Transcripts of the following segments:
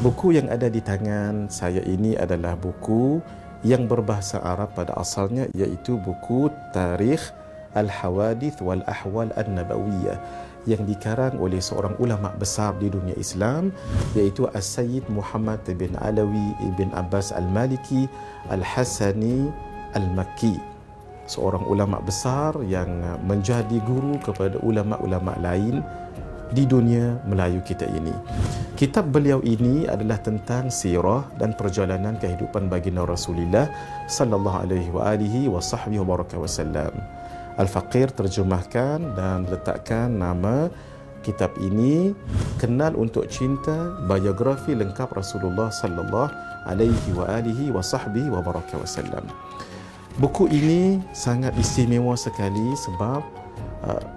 Buku yang ada di tangan saya ini adalah buku yang berbahasa Arab pada asalnya, iaitu buku Tarikh Al-Hawadith wal Ahwal An-Nabawiyah yang dikarang oleh seorang ulama besar di dunia Islam, iaitu As-Sayyid Muhammad bin Alawi ibn Abbas Al-Maliki Al-Hasani Al-Makki, seorang ulama besar yang menjadi guru kepada ulama-ulama lain di dunia Melayu kita ini. Kitab beliau ini adalah tentang sirah dan perjalanan kehidupan baginda Rasulullah sallallahu alaihi wasallam. Al-Faqir terjemahkan dan letakkan nama kitab ini, Kenal untuk Cinta, biografi lengkap Rasulullah sallallahu alaihi wasallam. Buku ini sangat istimewa sekali sebab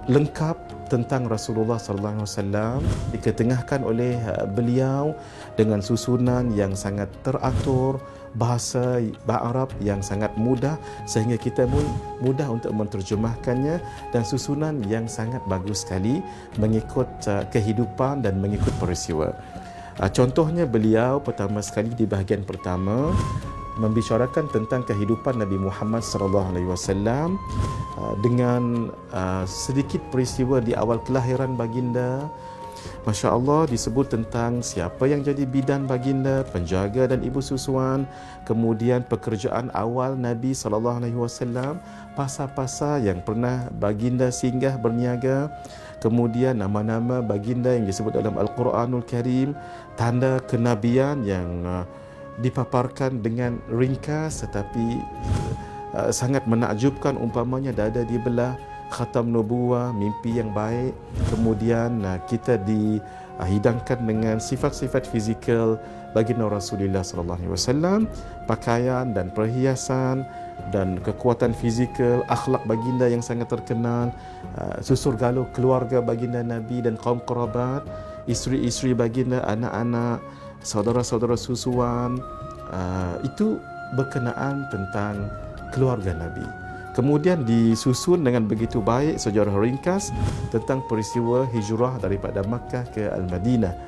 lengkap tentang Rasulullah sallallahu alaihi wasallam, diketengahkan oleh beliau dengan susunan yang sangat teratur, bahasa Arab yang sangat mudah sehingga kita pun mudah untuk menterjemahkannya, dan susunan yang sangat bagus sekali mengikut kehidupan dan mengikut peristiwa. Contohnya beliau pertama sekali di bahagian pertama membicarakan tentang kehidupan Nabi Muhammad sallallahu alaihi wasallam dengan sedikit peristiwa di awal kelahiran baginda. Masya Allah, disebut tentang siapa yang jadi bidan baginda, penjaga dan ibu susuan, kemudian pekerjaan awal Nabi sallallahu alaihi wasallam, pasar-pasar yang pernah baginda singgah berniaga, kemudian nama-nama baginda yang disebut dalam Al-Quranul Karim, tanda kenabian yang dipaparkan dengan ringkas tetapi sangat menakjubkan, umpamanya dada dibelah, khatam nubuwah, mimpi yang baik. Kemudian kita dihidangkan dengan sifat-sifat fizikal baginda Rasulullah sallallahu alaihi wasallam, pakaian dan perhiasan dan kekuatan fizikal, akhlak baginda yang sangat terkenal, susur galur keluarga baginda Nabi dan kaum kerabat, isteri-isteri baginda, anak-anak, saudara-saudara susuan. Itu berkenaan tentang keluarga Nabi. Kemudian disusun dengan begitu baik sejarah ringkas tentang peristiwa hijrah daripada Makkah ke Al-Madinah.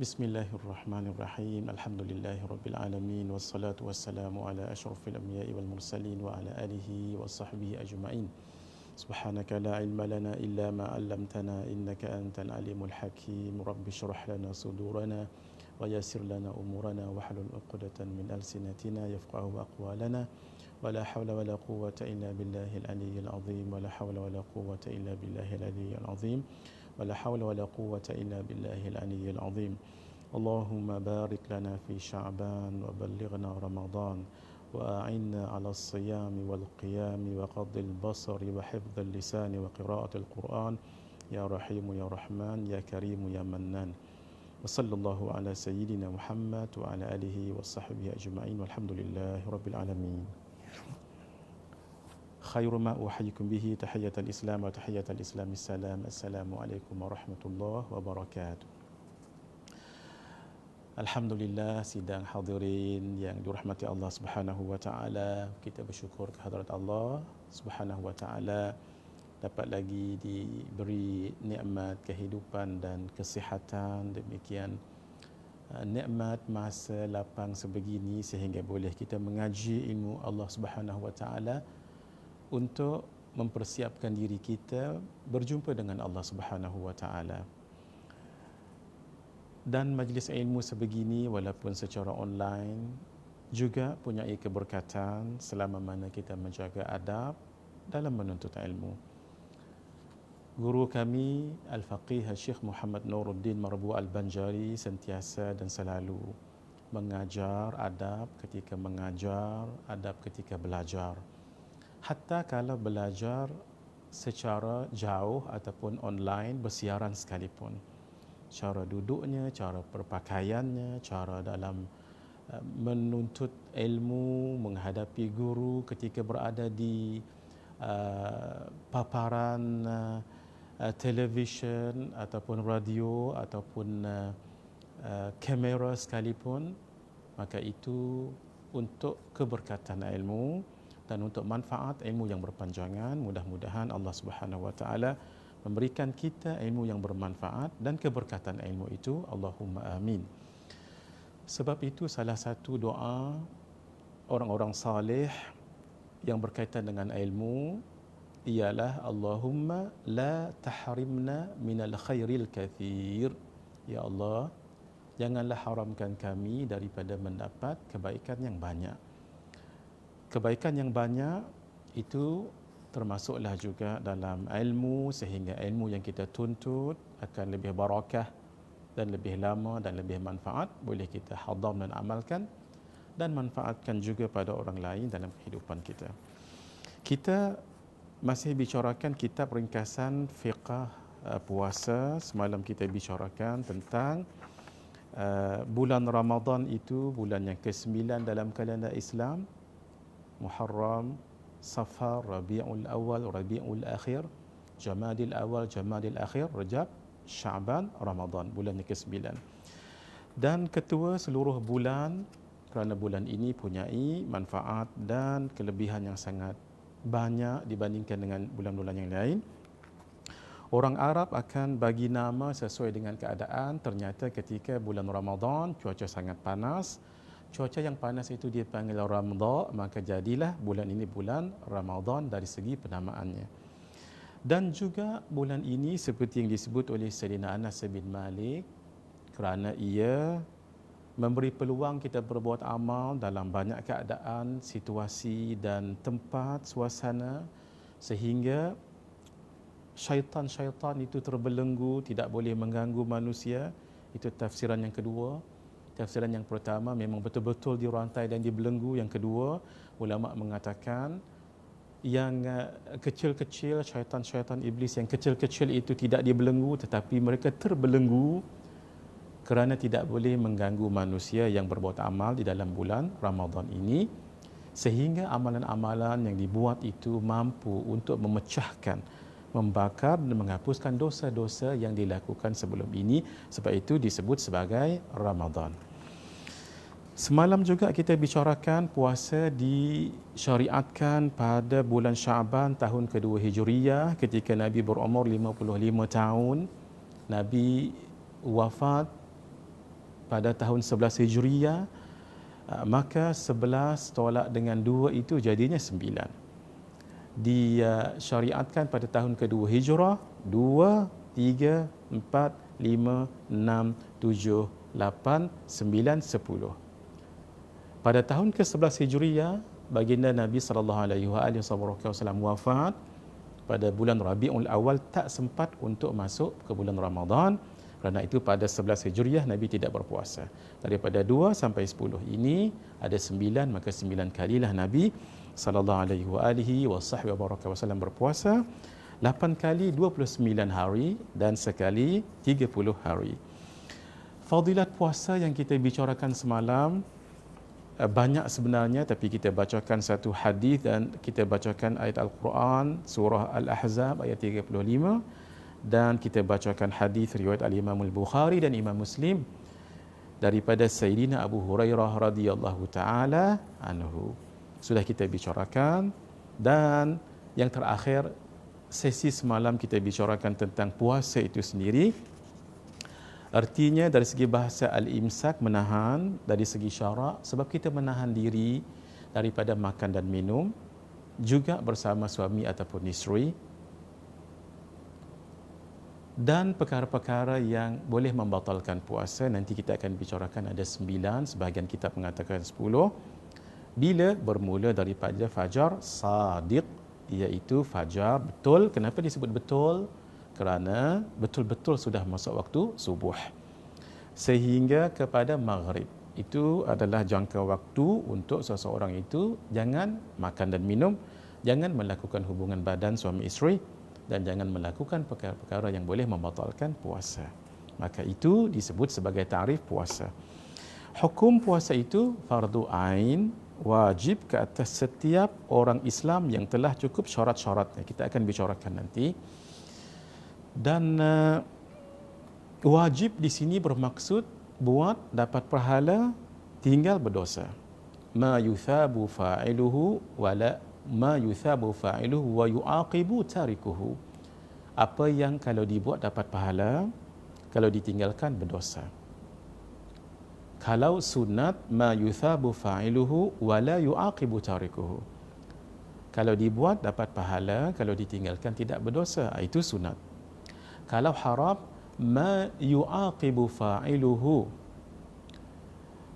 Bismillahirrahmanirrahim. Alhamdulillahirabbil alamin, wassalatu wassalamu ala asyrafil anbiya'i wal mursalin wa ala alihi wa sahbihi ajma'in. Subhanaka la ilma lana illa ma 'allamtana innaka antal alimul hakim. Rabbi shrah lana sudurana wa yassir lana umurana wahlul 'uqdatan min alsinatina yafqahu aqwalana. ولا حول ولا قوة إلا بالله العلي العظيم ولا حول ولا قوة إلا بالله العلي العظيم ولا حول ولا قوة إلا بالله العلي العظيم. اللهم بارك لنا في شعبان وبلغنا رمضان وأعنا على الصيام والقيام وغض البصر وحفظ اللسان وقراءة القرآن يا رحيم يا رحمن يا كريم يا منان. وصلى الله على سيدنا محمد وعلى آله وصحبه أجمعين والحمد لله رب العالمين. Khairu ma uhayyikum bihi tahiyatul Islam wa tahiyatul Islam assalam. Assalamualaikum warahmatullahi wabarakatuh. Alhamdulillah, sidang hadirin yang dirahmati Allah Subhanahu wa taala, kita bersyukur kehadrat Allah Subhanahu wa taala dapat lagi diberi nikmat kehidupan dan kesihatan, demikian nikmat masa lapang sebegini sehingga boleh kita mengaji ilmu Allah Subhanahu wa taala untuk mempersiapkan diri kita berjumpa dengan Allah Subhanahu wa taala. Dan majlis ilmu sebegini walaupun secara online juga punya keberkatan selama mana kita menjaga adab dalam menuntut ilmu. Guru kami Al-Faqih Syekh Muhammad Nuruddin Marbu Al-Banjari sentiasa dan selalu mengajar adab ketika mengajar, adab ketika belajar. Hatta kalau belajar secara jauh ataupun online bersiaran sekalipun. Cara duduknya, cara berpakaiannya, cara dalam menuntut ilmu, menghadapi guru ketika berada di paparan televisyen ataupun radio ataupun kamera sekalipun, maka itu untuk keberkatan ilmu dan untuk manfaat ilmu yang berpanjangan. Mudah-mudahan Allah Subhanahu Wa Taala memberikan kita ilmu yang bermanfaat dan keberkatan ilmu itu. Allahumma amin. Sebab itu salah satu doa orang-orang saleh yang berkaitan dengan ilmu ialah Allahumma la tahrimna minal khairil kathir. Ya Allah, janganlah haramkan kami daripada mendapat kebaikan yang banyak. Kebaikan yang banyak itu termasuklah juga dalam ilmu, sehingga ilmu yang kita tuntut akan lebih barakah dan lebih lama dan lebih manfaat, boleh kita hadam dan amalkan dan manfaatkan juga pada orang lain dalam kehidupan kita. Kita masih bicarakan kitab ringkasan fiqh puasa. Semalam kita bicarakan tentang bulan Ramadan itu bulan yang ke-9 dalam kalender Islam. Muharram, Safar, Rabiul Awal, Rabiul Akhir, Jamadil Awal, Jamadil Akhir, Rajab, Syaban, Ramadan, bulan yang ke-9. Dan ketua seluruh bulan, kerana bulan ini punyai manfaat dan kelebihan yang sangat banyak dibandingkan dengan bulan-bulan yang lain. Orang Arab akan bagi nama sesuai dengan keadaan. Ternyata ketika bulan Ramadan cuaca sangat panas, cuaca yang panas itu dia panggil Ramadhan, maka jadilah bulan ini bulan Ramadan dari segi penamaannya. Dan juga bulan ini seperti yang disebut oleh Sayyidina Anas bin Malik, kerana ia memberi peluang kita berbuat amal dalam banyak keadaan, situasi dan tempat, suasana, sehingga syaitan-syaitan itu terbelenggu, tidak boleh mengganggu manusia. Itu tafsiran yang kedua. Tafsiran yang pertama memang betul-betul dirantai dan dibelenggu. Yang kedua, ulama mengatakan yang kecil-kecil, syaitan-syaitan iblis yang kecil-kecil itu tidak dibelenggu, tetapi mereka terbelenggu kerana tidak boleh mengganggu manusia yang berbuat amal di dalam bulan Ramadan ini, sehingga amalan-amalan yang dibuat itu mampu untuk memecahkan, membakar dan menghapuskan dosa-dosa yang dilakukan sebelum ini. Sebab itu disebut sebagai Ramadan. Semalam juga kita bicarakan puasa disyariatkan pada bulan Syaban tahun kedua Hijriyah ketika Nabi berumur 55 tahun. Nabi wafat pada tahun 11 Hijriyah, maka 11 tolak dengan 2 itu jadinya 9. Disyariatkan pada tahun kedua Hijrah 2, 3, 4, 5, 6, 7, 8, 9, 10. Pada tahun ke-11 Hijriyah, baginda Nabi SAW wafat pada bulan Rabiul Awal, tak sempat untuk masuk ke bulan Ramadan. Kerana itu pada 11 Hijriyah Nabi tidak berpuasa. Daripada 2 sampai 10 ini ada 9, maka 9 kalilah Nabi SAW berpuasa. 8 kali 29 hari dan sekali 30 hari. Fadilat puasa yang kita bicarakan semalam banyak sebenarnya, tapi kita bacakan satu hadis dan kita bacakan ayat Al-Quran surah Al-Ahzab ayat 35, dan kita bacakan hadis riwayat Al-Imam Al-Bukhari dan Imam Muslim daripada Sayyidina Abu Hurairah radhiyallahu taala anhu. Sudah kita bicarakan. Dan yang terakhir, sesi semalam kita bicarakan tentang puasa itu sendiri. Artinya dari segi bahasa al-imsak, menahan, dari segi syarak, sebab kita menahan diri daripada makan dan minum, juga bersama suami ataupun isteri, dan perkara-perkara yang boleh membatalkan puasa. Nanti kita akan bicarakan ada 9, sebahagian kitab mengatakan 10. Bila bermula daripada fajar sadiq, iaitu fajar betul. Kenapa disebut betul? Kerana betul-betul sudah masuk waktu subuh, sehingga kepada maghrib. Itu adalah jangka waktu untuk seseorang itu jangan makan dan minum, jangan melakukan hubungan badan suami isteri, dan jangan melakukan perkara-perkara yang boleh membatalkan puasa. Maka itu disebut sebagai tarif puasa. Hukum puasa itu fardu ain, wajib ke atas setiap orang Islam yang telah cukup syarat-syaratnya. Kita akan bicarakan nanti. Dan wajib di sini bermaksud buat dapat pahala, tinggal berdosa. Ma yuthabu fa'iluhu wala ma yuthabu fa'iluhu wa yu'aqibu tarikuhu. Apa yang kalau dibuat dapat pahala, kalau ditinggalkan berdosa. Kalau sunat, ma yuthabu fa'iluhu wa la yu'aqibu tarikuhu. Kalau dibuat dapat pahala, kalau ditinggalkan tidak berdosa. Itu sunat. Kalau haram, ma yu'aqibu fa'iluhu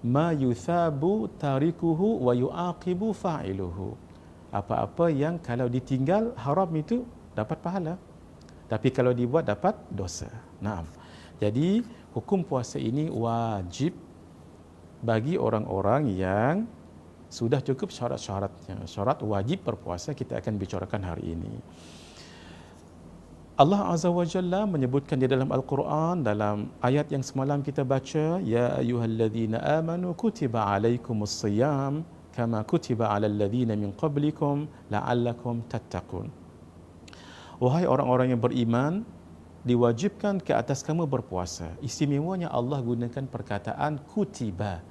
ma yuthabu tarikuhu wa yu'aqibu fa'iluhu. Apa-apa yang kalau ditinggal haram itu dapat pahala, tapi kalau dibuat dapat dosa. Naam. Jadi hukum puasa ini wajib bagi orang-orang yang sudah cukup syarat-syaratnya. Syarat wajib berpuasa kita akan bicarakan hari ini. Allah Azza wa Jalla menyebutkan di dalam Al-Quran, dalam ayat yang semalam kita baca, ya ayyuhalladzina amanu kutiba alaikumus siyam kama kutiba alal ladzina min qablikum la'allakum tattaqun. Wahai orang-orang yang beriman, diwajibkan ke atas kamu berpuasa. Istimewanya Allah gunakan perkataan kutiba.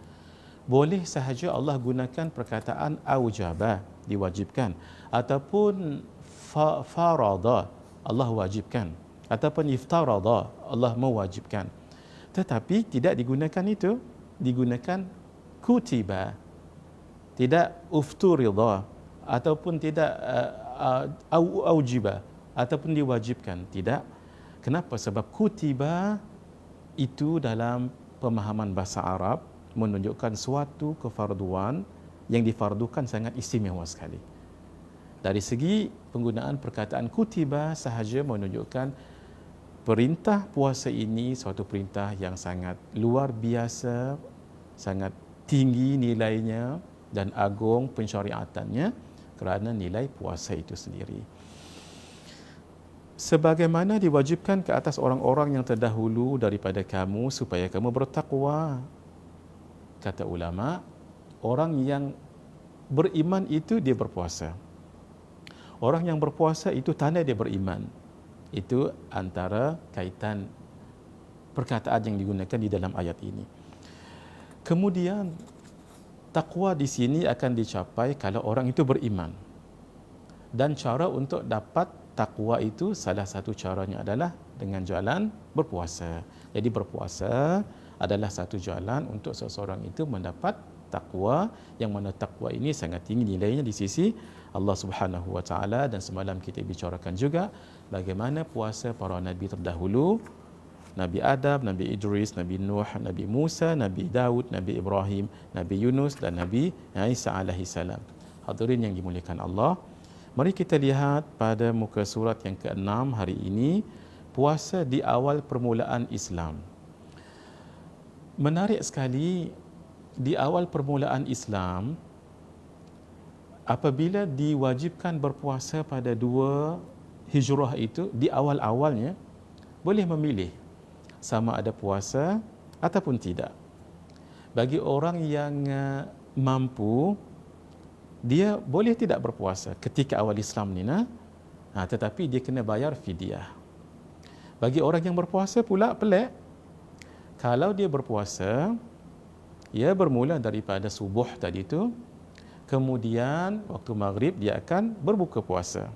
Boleh sahaja Allah gunakan perkataan aujaba, diwajibkan, ataupun farada, Allah wajibkan, ataupun iftarada, Allah mewajibkan. Tetapi tidak digunakan itu, digunakan kutiba, tidak ufturida, ataupun tidak aujiba, ataupun diwajibkan, tidak. Kenapa? Sebab kutiba itu dalam pemahaman bahasa Arab menunjukkan suatu kefarduan yang difardukan sangat istimewa sekali. Dari segi penggunaan perkataan kutiba sahaja menunjukkan perintah puasa ini suatu perintah yang sangat luar biasa, sangat tinggi nilainya dan agung pensyariatannya kerana nilai puasa itu sendiri. Sebagaimana diwajibkan ke atas orang-orang yang terdahulu daripada kamu supaya kamu bertakwa. Kata ulama, orang yang beriman itu dia berpuasa. Orang yang berpuasa itu tanda dia beriman. Itu antara kaitan perkataan yang digunakan di dalam ayat ini. Kemudian takwa di sini akan dicapai kalau orang itu beriman. Dan cara untuk dapat takwa itu salah satu caranya adalah dengan jalan berpuasa. Jadi berpuasa adalah satu jalan untuk seseorang itu mendapat takwa, yang mana takwa ini sangat tinggi nilainya di sisi Allah Subhanahu wa taala. Dan semalam kita bicarakan juga bagaimana puasa para nabi terdahulu, Nabi Adam, Nabi Idris, Nabi Nuh, Nabi Musa, Nabi Daud, Nabi Ibrahim, Nabi Yunus dan Nabi Isa alaihi salam. Hadirin yang dimuliakan Allah, mari kita lihat pada muka surat yang ke-6 hari ini, puasa di awal permulaan Islam. Menarik sekali, di awal permulaan Islam, apabila diwajibkan berpuasa pada 2 Hijrah itu, di awal-awalnya boleh memilih sama ada puasa ataupun tidak. Bagi orang yang mampu, dia boleh tidak berpuasa ketika awal Islam ni, tetapi dia kena bayar fidyah. Bagi orang yang berpuasa pula pelik. Kalau dia berpuasa, ia bermula daripada subuh tadi tu, kemudian waktu maghrib dia akan berbuka puasa.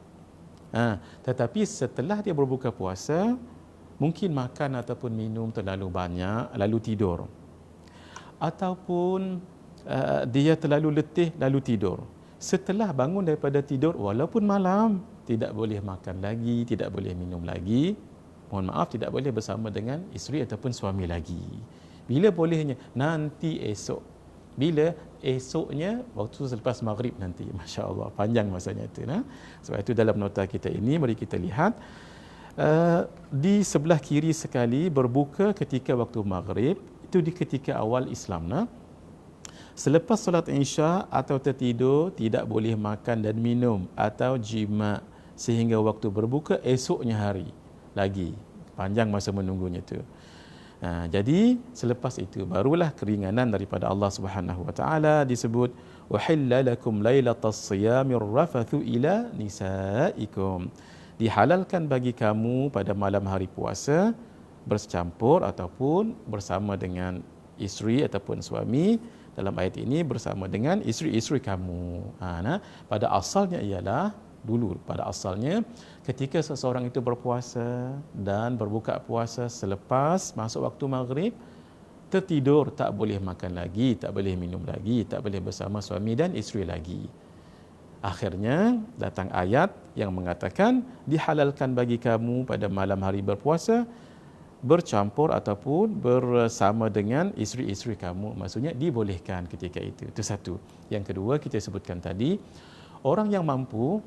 Tetapi setelah dia berbuka puasa, mungkin makan ataupun minum terlalu banyak, lalu tidur. Ataupun dia terlalu letih, lalu tidur. Setelah bangun daripada tidur, walaupun malam, tidak boleh makan lagi, tidak boleh minum lagi. Mohon maaf, tidak boleh bersama dengan isteri ataupun suami lagi. Bila bolehnya? Nanti esok. Bila? Esoknya, waktu selepas maghrib nanti. Masya Allah, panjang masanya itu. Sebab itu dalam nota kita ini, mari kita lihat. Di sebelah kiri sekali, berbuka ketika waktu maghrib. Itu di ketika awal Islam. Selepas solat Isya atau tertidur, tidak boleh makan dan minum atau jima sehingga waktu berbuka esoknya hari lagi. Panjang masa menunggunya tu. Jadi selepas itu barulah keringanan daripada Allah Subhanahu wa taala disebut uhilla lakum lailatas siyamir rafathu ila nisaikum. Dihalalkan bagi kamu pada malam hari puasa bercampur ataupun bersama dengan isteri ataupun suami. Dalam ayat ini bersama dengan isteri-isteri kamu. Pada asalnya ialah pada asalnya ketika seseorang itu berpuasa dan berbuka puasa selepas masuk waktu maghrib, tertidur, tak boleh makan lagi, tak boleh minum lagi, tak boleh bersama suami dan isteri lagi. Akhirnya datang ayat yang mengatakan dihalalkan bagi kamu pada malam hari berpuasa bercampur ataupun bersama dengan isteri-isteri kamu. Maksudnya dibolehkan ketika itu. Itu satu. Yang kedua, kita sebutkan tadi, orang yang mampu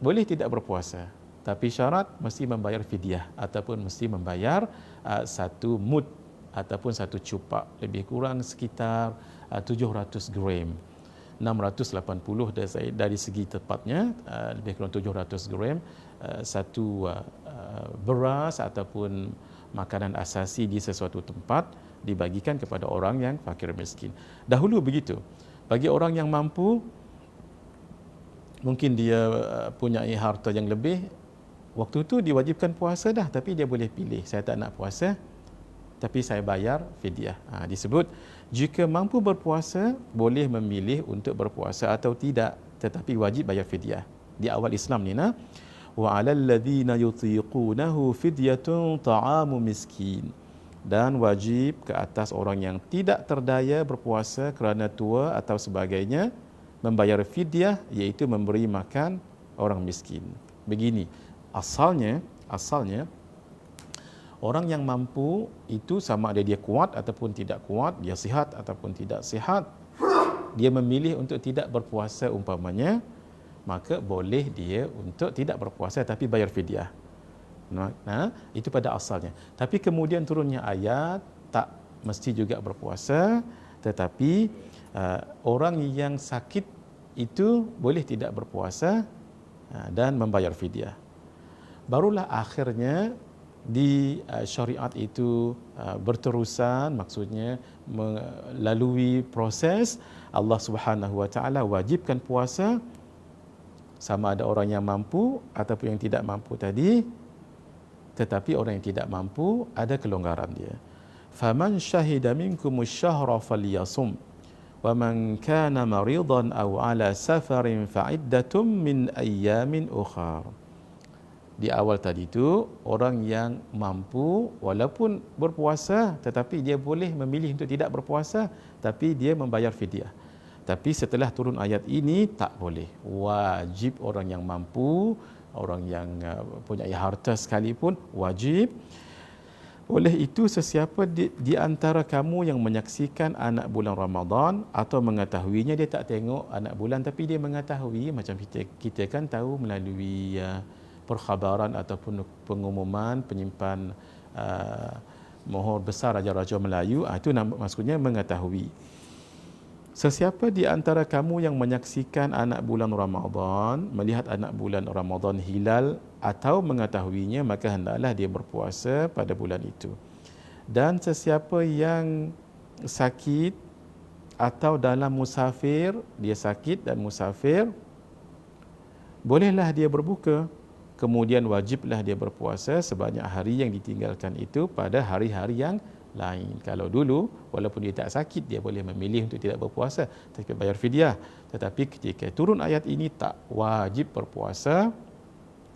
boleh tidak berpuasa, tapi syarat mesti membayar fidyah ataupun mesti membayar satu mud ataupun satu cupak, lebih kurang sekitar 700 gram. 680 dari segi tepatnya, lebih kurang 700 gram satu beras ataupun makanan asasi di sesuatu tempat dibagikan kepada orang yang fakir miskin. Dahulu begitu. Bagi orang yang mampu, mungkin dia punya harta yang lebih, waktu tu diwajibkan puasa dah, tapi dia boleh pilih, saya tak nak puasa tapi saya bayar fidyah. Disebut jika mampu berpuasa boleh memilih untuk berpuasa atau tidak, tetapi wajib bayar fidyah. Di awal Islam ni wa 'alal ladzina yutiqunahu fidyatun ta'amu miskin, dan wajib ke atas orang yang tidak terdaya berpuasa kerana tua atau sebagainya membayar fidyah, iaitu memberi makan orang miskin. Begini, asalnya orang yang mampu itu sama ada dia kuat ataupun tidak kuat, dia sihat ataupun tidak sihat, dia memilih untuk tidak berpuasa umpamanya, maka boleh dia untuk tidak berpuasa tapi bayar fidyah. Itu pada asalnya. Tapi kemudian turunnya ayat, tak mesti juga berpuasa, tetapi orang yang sakit itu boleh tidak berpuasa dan membayar fidyah. Barulah akhirnya di syariat itu berterusan, maksudnya melalui proses Allah Subhanahu wa taala wajibkan puasa sama ada orang yang mampu ataupun yang tidak mampu tadi, tetapi orang yang tidak mampu ada kelonggaran dia. Faman syahida minkumus syahra falyasum wa man kana maridan aw ala safarin fa'iddatum min ayyamin ukhar. Di awal tadi tu, orang yang mampu walaupun berpuasa tetapi dia boleh memilih untuk tidak berpuasa tapi dia membayar fidyah. Tapi setelah turun ayat ini tak boleh. Wajib orang yang mampu, orang yang punya harta sekalipun wajib. Oleh itu, sesiapa di antara kamu yang menyaksikan anak bulan Ramadan atau mengetahuinya, dia tak tengok anak bulan tapi dia mengetahui, macam kita kan tahu melalui perkhabaran ataupun pengumuman penyimpan mohor besar Raja-Raja Melayu, itu maksudnya mengetahui. Sesiapa di antara kamu yang menyaksikan anak bulan Ramadan, melihat anak bulan Ramadan hilal atau mengetahuinya, maka hendaklah dia berpuasa pada bulan itu. Dan sesiapa yang sakit atau dalam musafir, dia sakit dan musafir, bolehlah dia berbuka. Kemudian wajiblah dia berpuasa sebanyak hari yang ditinggalkan itu pada hari-hari yang lain. Kalau dulu, walaupun dia tak sakit, dia boleh memilih untuk tidak berpuasa, tapi bayar fidyah. Tetapi ketika turun ayat ini, tak wajib berpuasa,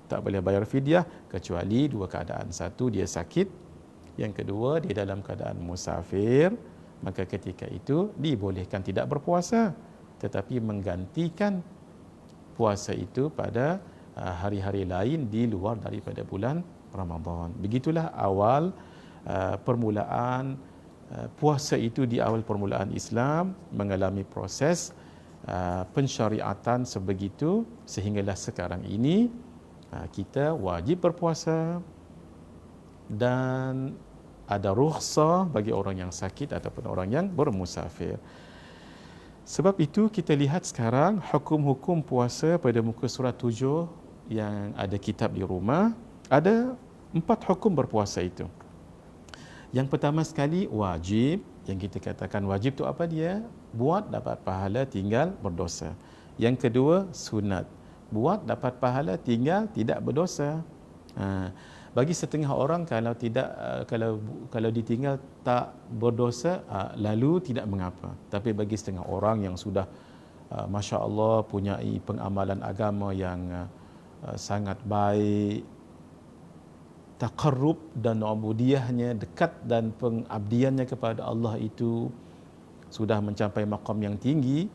tak boleh bayar fidyah, kecuali dua keadaan. Satu, dia sakit. Yang kedua, dia dalam keadaan musafir. Maka ketika itu, dibolehkan tidak berpuasa, tetapi menggantikan puasa itu pada hari-hari lain di luar daripada bulan Ramadan. Begitulah awal permulaan puasa itu. Di awal permulaan Islam mengalami proses pensyariatan sebegitu, sehinggalah sekarang ini kita wajib berpuasa dan ada rukhsah bagi orang yang sakit ataupun orang yang bermusafir. Sebab itu kita lihat sekarang hukum-hukum puasa pada muka surat 7 yang ada kitab di rumah, ada 4 hukum berpuasa itu. Yang pertama sekali wajib, yang kita katakan wajib tu apa dia? Buat dapat pahala, tinggal berdosa. Yang kedua sunat, buat dapat pahala, tinggal tidak berdosa. Bagi setengah orang kalau ditinggal tak berdosa, lalu tidak mengapa. Tapi bagi setengah orang yang sudah Masya Allah punyai pengamalan agama yang sangat baik, taqarrub dan ubudiyahnya dekat dan pengabdiannya kepada Allah itu sudah mencapai maqam yang tinggi,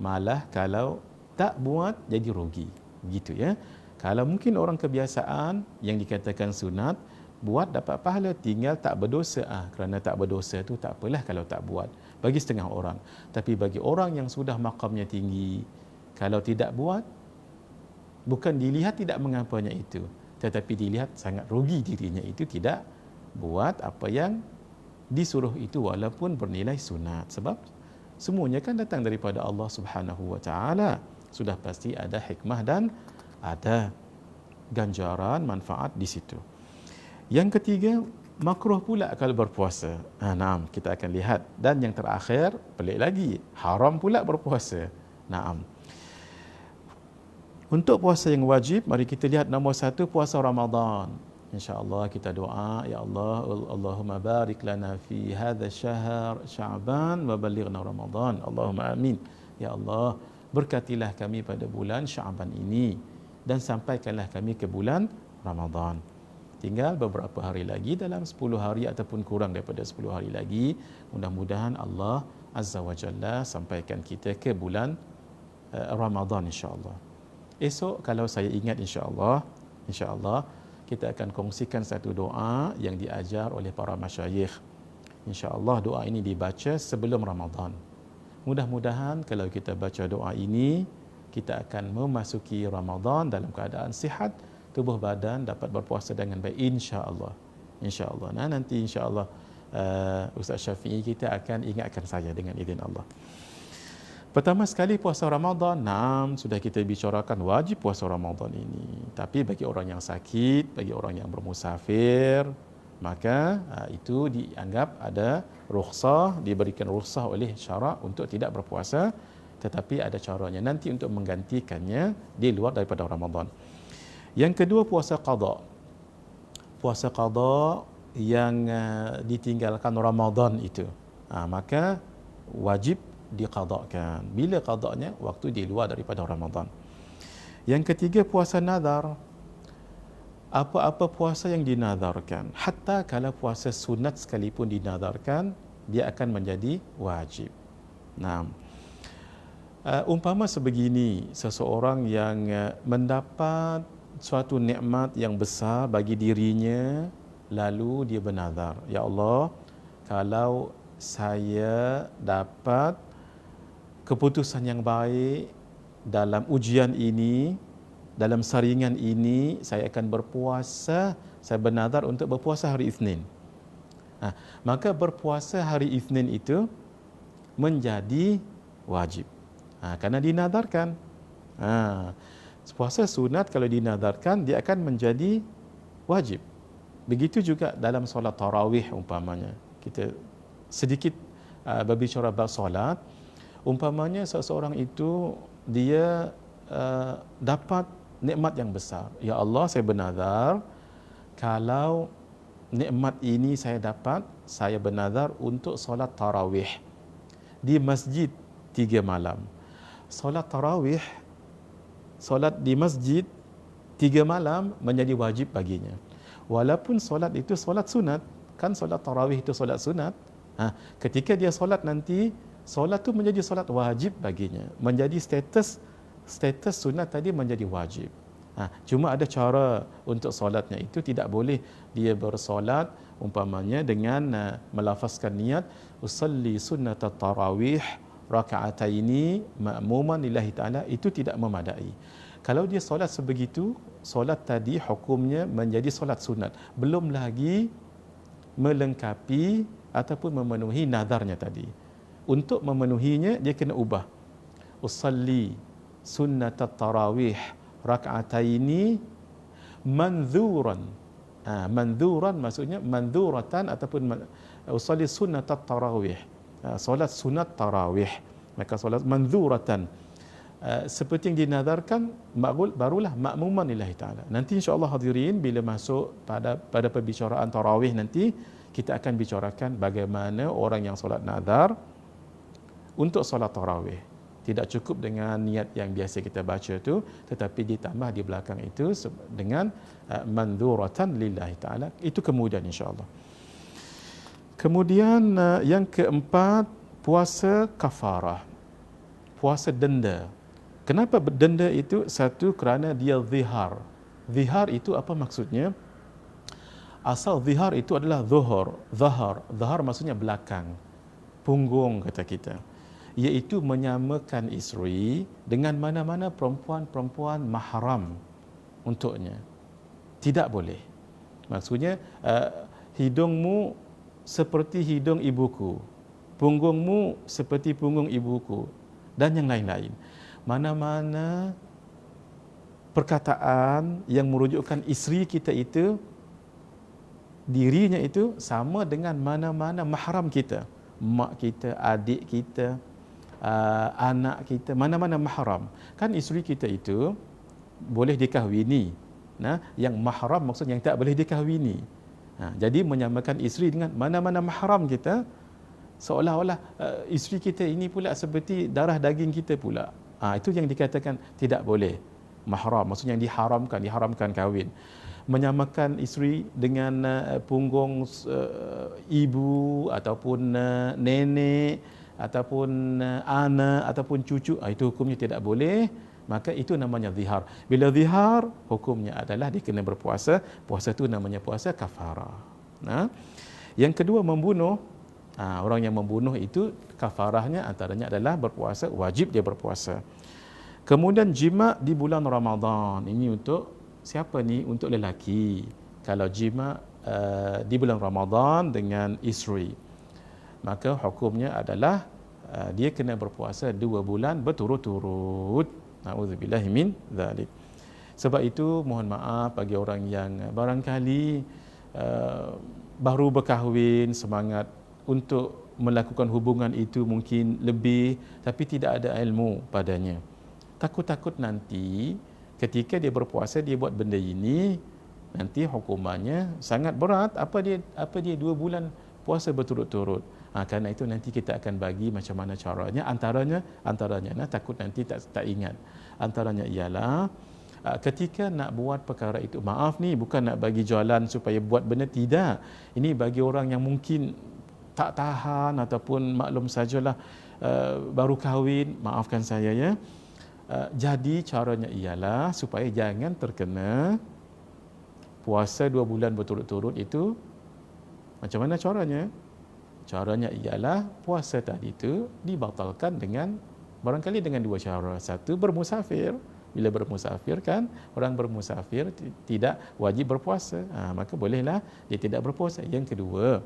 malah kalau tak buat jadi rugi. Begitu ya. Kalau mungkin orang kebiasaan yang dikatakan sunat, buat dapat pahala, tinggal tak berdosa. Kerana tak berdosa tu tak apalah kalau tak buat. Bagi setengah orang. Tapi bagi orang yang sudah maqamnya tinggi, kalau tidak buat, bukan dilihat tidak mengapanya itu, tetapi dilihat sangat rugi dirinya itu tidak buat apa yang disuruh itu walaupun bernilai sunat. Sebab semuanya kan datang daripada Allah Subhanahu wa taala. Sudah pasti ada hikmah dan ada ganjaran manfaat di situ. Yang ketiga, makruh pula kalau berpuasa. Naam, kita akan lihat. Dan yang terakhir, pelik lagi, haram pula berpuasa. Naam. Untuk puasa yang wajib, mari kita lihat nombor 1, puasa Ramadan. InsyaAllah kita doa, ya Allah, Allahumma barik lana fi hadha syahr Sya'ban wa balighna Ramadan. Allahumma amin. Ya Allah, berkatilah kami pada bulan Sya'ban ini dan sampaikanlah kami ke bulan Ramadan. Tinggal beberapa hari lagi, dalam 10 hari ataupun kurang daripada 10 hari lagi, mudah-mudahan Allah Azza wa Jalla sampaikan kita ke bulan Ramadan insya-Allah. Esok kalau saya ingat insya-Allah kita akan kongsikan satu doa yang diajar oleh para masyayikh. Insya-Allah doa ini dibaca sebelum Ramadan. Mudah-mudahan kalau kita baca doa ini, kita akan memasuki Ramadan dalam keadaan sihat, tubuh badan dapat berpuasa dengan baik insya-Allah. Insya-Allah. Nah, nanti insya-Allah Ustaz Syafi'i kita akan ingatkan saya dengan izin Allah. Pertama sekali puasa Ramadan, sudah kita bicarakan wajib puasa Ramadan ini. Tapi bagi orang yang sakit, bagi orang yang bermusafir, maka itu dianggap ada rukhsah, diberikan rukhsah oleh syarak untuk tidak berpuasa, tetapi ada caranya nanti untuk menggantikannya di luar daripada Ramadan. Yang kedua, puasa qada. Puasa qada yang ditinggalkan Ramadan itu, maka wajib diqadakan. Bila qadanya? Waktu di luar daripada Ramadan. Yang ketiga, puasa nazar. Apa-apa puasa yang dinazarkan, hatta kalau puasa sunat sekalipun dinazarkan, dia akan menjadi wajib. Umpama sebegini, seseorang yang mendapat suatu nikmat yang besar bagi dirinya, lalu dia bernazar, ya Allah, kalau saya dapat keputusan yang baik dalam ujian ini, dalam saringan ini, saya akan berpuasa, saya bernazar untuk berpuasa hari Isnin. Maka berpuasa hari Isnin itu menjadi wajib. Kerana dinazarkan. Puasa sunat kalau dinazarkan, dia akan menjadi wajib. Begitu juga dalam solat tarawih umpamanya. Kita sedikit berbicara bab solat. Umpamanya seseorang itu dia dapat nikmat yang besar. Ya Allah, saya bernazar kalau nikmat ini saya dapat, saya bernazar untuk solat tarawih di masjid 3 malam. Solat tarawih, solat di masjid 3 malam menjadi wajib baginya. Walaupun solat itu solat sunat, kan solat tarawih itu solat sunat. Ketika dia solat nanti, solat itu menjadi solat wajib baginya. Menjadi status sunat tadi menjadi wajib. Cuma ada cara untuk solatnya itu, tidak boleh dia bersolat umpamanya dengan melafazkan niat usalli sunnat tarawih raka'ataini ma'muman lillahi ta'ala, itu tidak memadai. Kalau dia solat sebegitu, solat tadi hukumnya menjadi solat sunat, belum lagi melengkapi ataupun memenuhi nazarnya tadi. Untuk memenuhinya dia kena ubah usalli sunnat tarawih rak'ataini manzuran. Manzuran maksudnya manzuratan ataupun usalli sunnat tarawih. Solat sunat tarawih. Maka solat manzuratan. Seperti yang dinazarkan, barulah makmuman lillahi ta'ala. Nanti insya-Allah hadirin, bila masuk pada perbicaraan tarawih nanti, kita akan bicarakan bagaimana orang yang solat nazar untuk solat tarawih. Tidak cukup dengan niat yang biasa kita baca tu, tetapi ditambah di belakang itu dengan manzuratan lillahi ta'ala. Itu kemudian insya-Allah. Kemudian yang keempat, puasa kafarah. Puasa denda. Kenapa denda itu? Satu, kerana dia zihar. Zihar itu apa maksudnya? Asal zihar itu adalah zuhur. Zahar maksudnya belakang, punggung kata kita. Iaitu menyamakan isteri dengan mana-mana perempuan mahram untuknya. Tidak boleh. Maksudnya hidungmu seperti hidung ibuku, punggungmu seperti punggung ibuku, dan yang lain-lain. Mana-mana perkataan yang merujukkan isteri kita itu, dirinya itu sama dengan mana-mana mahram kita, mak kita, adik kita, anak kita, mana-mana mahram. Kan isteri kita itu boleh dikahwini. Nah, yang mahram maksudnya yang tak boleh dikahwini. Jadi menyamakan isteri dengan mana-mana mahram kita, seolah-olah isteri kita ini pula seperti darah daging kita pula. Itu yang dikatakan tidak boleh. Mahram maksudnya yang diharamkan kahwin. Menyamakan isteri dengan punggung ibu ataupun nenek ataupun anak ataupun cucu, itu hukumnya tidak boleh. Maka itu namanya zihar. Bila zihar, hukumnya adalah dia kena berpuasa. Puasa itu namanya puasa kafarah. Yang kedua, membunuh. Orang yang membunuh itu kafarahnya antaranya adalah berpuasa, wajib dia berpuasa. Kemudian jima' di bulan Ramadan. Ini untuk siapa ni? Untuk lelaki. Kalau jima' di bulan Ramadan dengan isteri, maka hukumnya adalah dia kena berpuasa 2 bulan berturut-turut. Na'udzubillahi min dzalik. Sebab itu mohon maaf bagi orang yang barangkali baru berkahwin, semangat untuk melakukan hubungan itu mungkin lebih, tapi tidak ada ilmu padanya. Takut-takut nanti ketika dia berpuasa, dia buat benda ini, nanti hukumannya sangat berat. Apa dia 2 bulan puasa berturut-turut. Kerana itu nanti kita akan bagi macam mana caranya. Antaranya takut nanti tak ingat. Antaranya ialah ketika nak buat perkara itu, maaf ni bukan nak bagi jalan supaya buat benda, tidak. Ini bagi orang yang mungkin tak tahan ataupun maklum sajalah baru kahwin, maafkan saya ya. Jadi caranya ialah supaya jangan terkena puasa 2 bulan berturut-turut itu. Macam mana caranya? Caranya ialah puasa tadi itu dibatalkan dengan barangkali dengan 2 cara. Satu, bermusafir. Bila bermusafir kan, orang bermusafir tidak wajib berpuasa. Maka bolehlah dia tidak berpuasa. Yang kedua,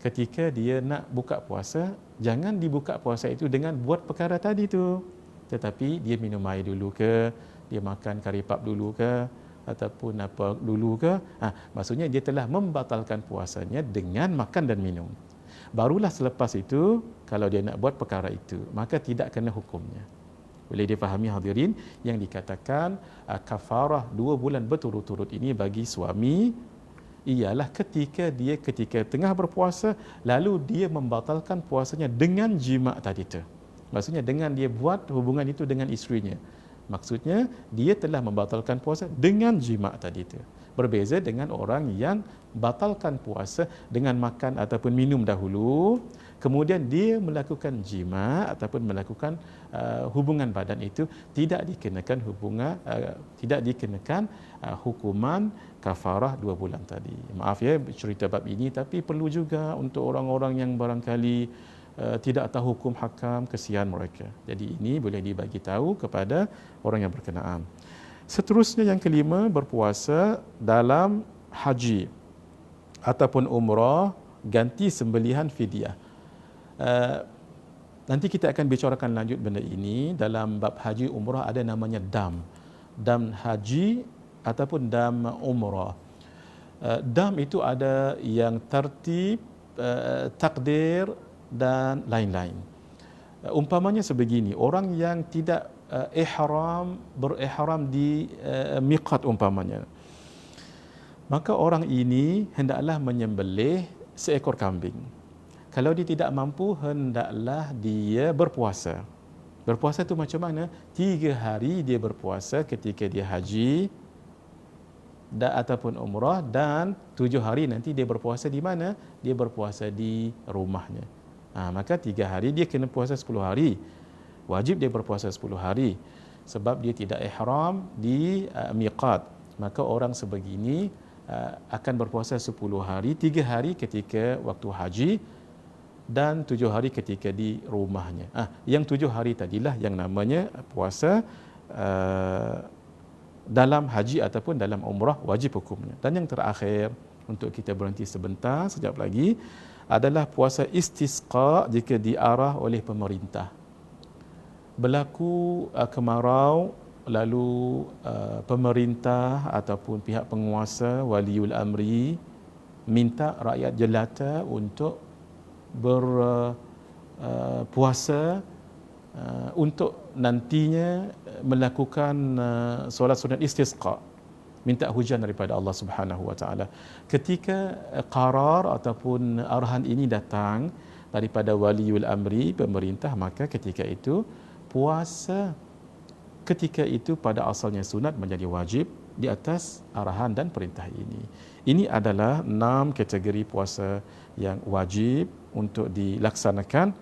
ketika dia nak buka puasa, jangan dibuka puasa itu dengan buat perkara tadi tu. Tetapi dia minum air dulu ke, dia makan kari pap dulu ke, ataupun apa dulu ke. Maksudnya dia telah membatalkan puasanya dengan makan dan minum. Barulah selepas itu, kalau dia nak buat perkara itu, maka tidak kena hukumnya. Boleh difahami hadirin, yang dikatakan kafarah 2 bulan berturut-turut ini bagi suami ialah ketika tengah berpuasa, lalu dia membatalkan puasanya dengan jima' tadi tu. Maksudnya dengan dia buat hubungan itu dengan isterinya. Maksudnya dia telah membatalkan puasa dengan jima' tadi tu. Berbeza dengan orang yang batalkan puasa dengan makan ataupun minum dahulu, kemudian dia melakukan jima' ataupun melakukan hubungan badan itu, tidak dikenakan hukuman kafarah 2 bulan tadi. Maaf ya cerita bab ini, tapi perlu juga untuk orang-orang yang barangkali tidak tahu hukum hakam, kesian mereka. Jadi ini boleh dibagi tahu kepada orang yang berkenaan. Seterusnya yang kelima, berpuasa dalam haji ataupun umrah ganti sembelihan fidyah. Nanti kita akan bicarakan lanjut benda ini. Dalam bab haji umrah ada namanya dam. dam haji ataupun dam umrah. Dam itu ada yang tertib, takdir dan lain-lain. Umpamanya sebegini, orang yang tidak berihram di miqat umpamanya, maka orang ini hendaklah menyembelih seekor kambing. Kalau dia tidak mampu, hendaklah dia berpuasa. Berpuasa itu macam mana? 3 hari dia berpuasa ketika dia haji ataupun umrah, dan 7 hari nanti dia berpuasa di mana? Dia berpuasa di rumahnya. Maka 3 hari dia kena puasa 10 hari. Wajib dia berpuasa 10 hari sebab dia tidak ihram di miqat. Maka orang sebegini akan berpuasa 10 hari, 3 hari ketika waktu haji dan 7 hari ketika di rumahnya. Yang 7 hari tadilah yang namanya puasa dalam haji ataupun dalam umrah, wajib hukumnya. Dan yang terakhir, untuk kita berhenti sebentar sekejap lagi, adalah puasa istisqa jika diarah oleh pemerintah. Berlaku kemarau, lalu pemerintah ataupun pihak penguasa, waliul amri, minta rakyat jelata untuk berpuasa untuk nantinya melakukan solat sunat istisqa, minta hujan daripada Allah Subhanahu wa taala. Ketika qarar ataupun arahan ini datang daripada waliul amri, pemerintah, maka ketika itu puasa ketika itu pada asalnya sunat menjadi wajib di atas arahan dan perintah ini. Ini adalah 6 kategori puasa yang wajib untuk dilaksanakan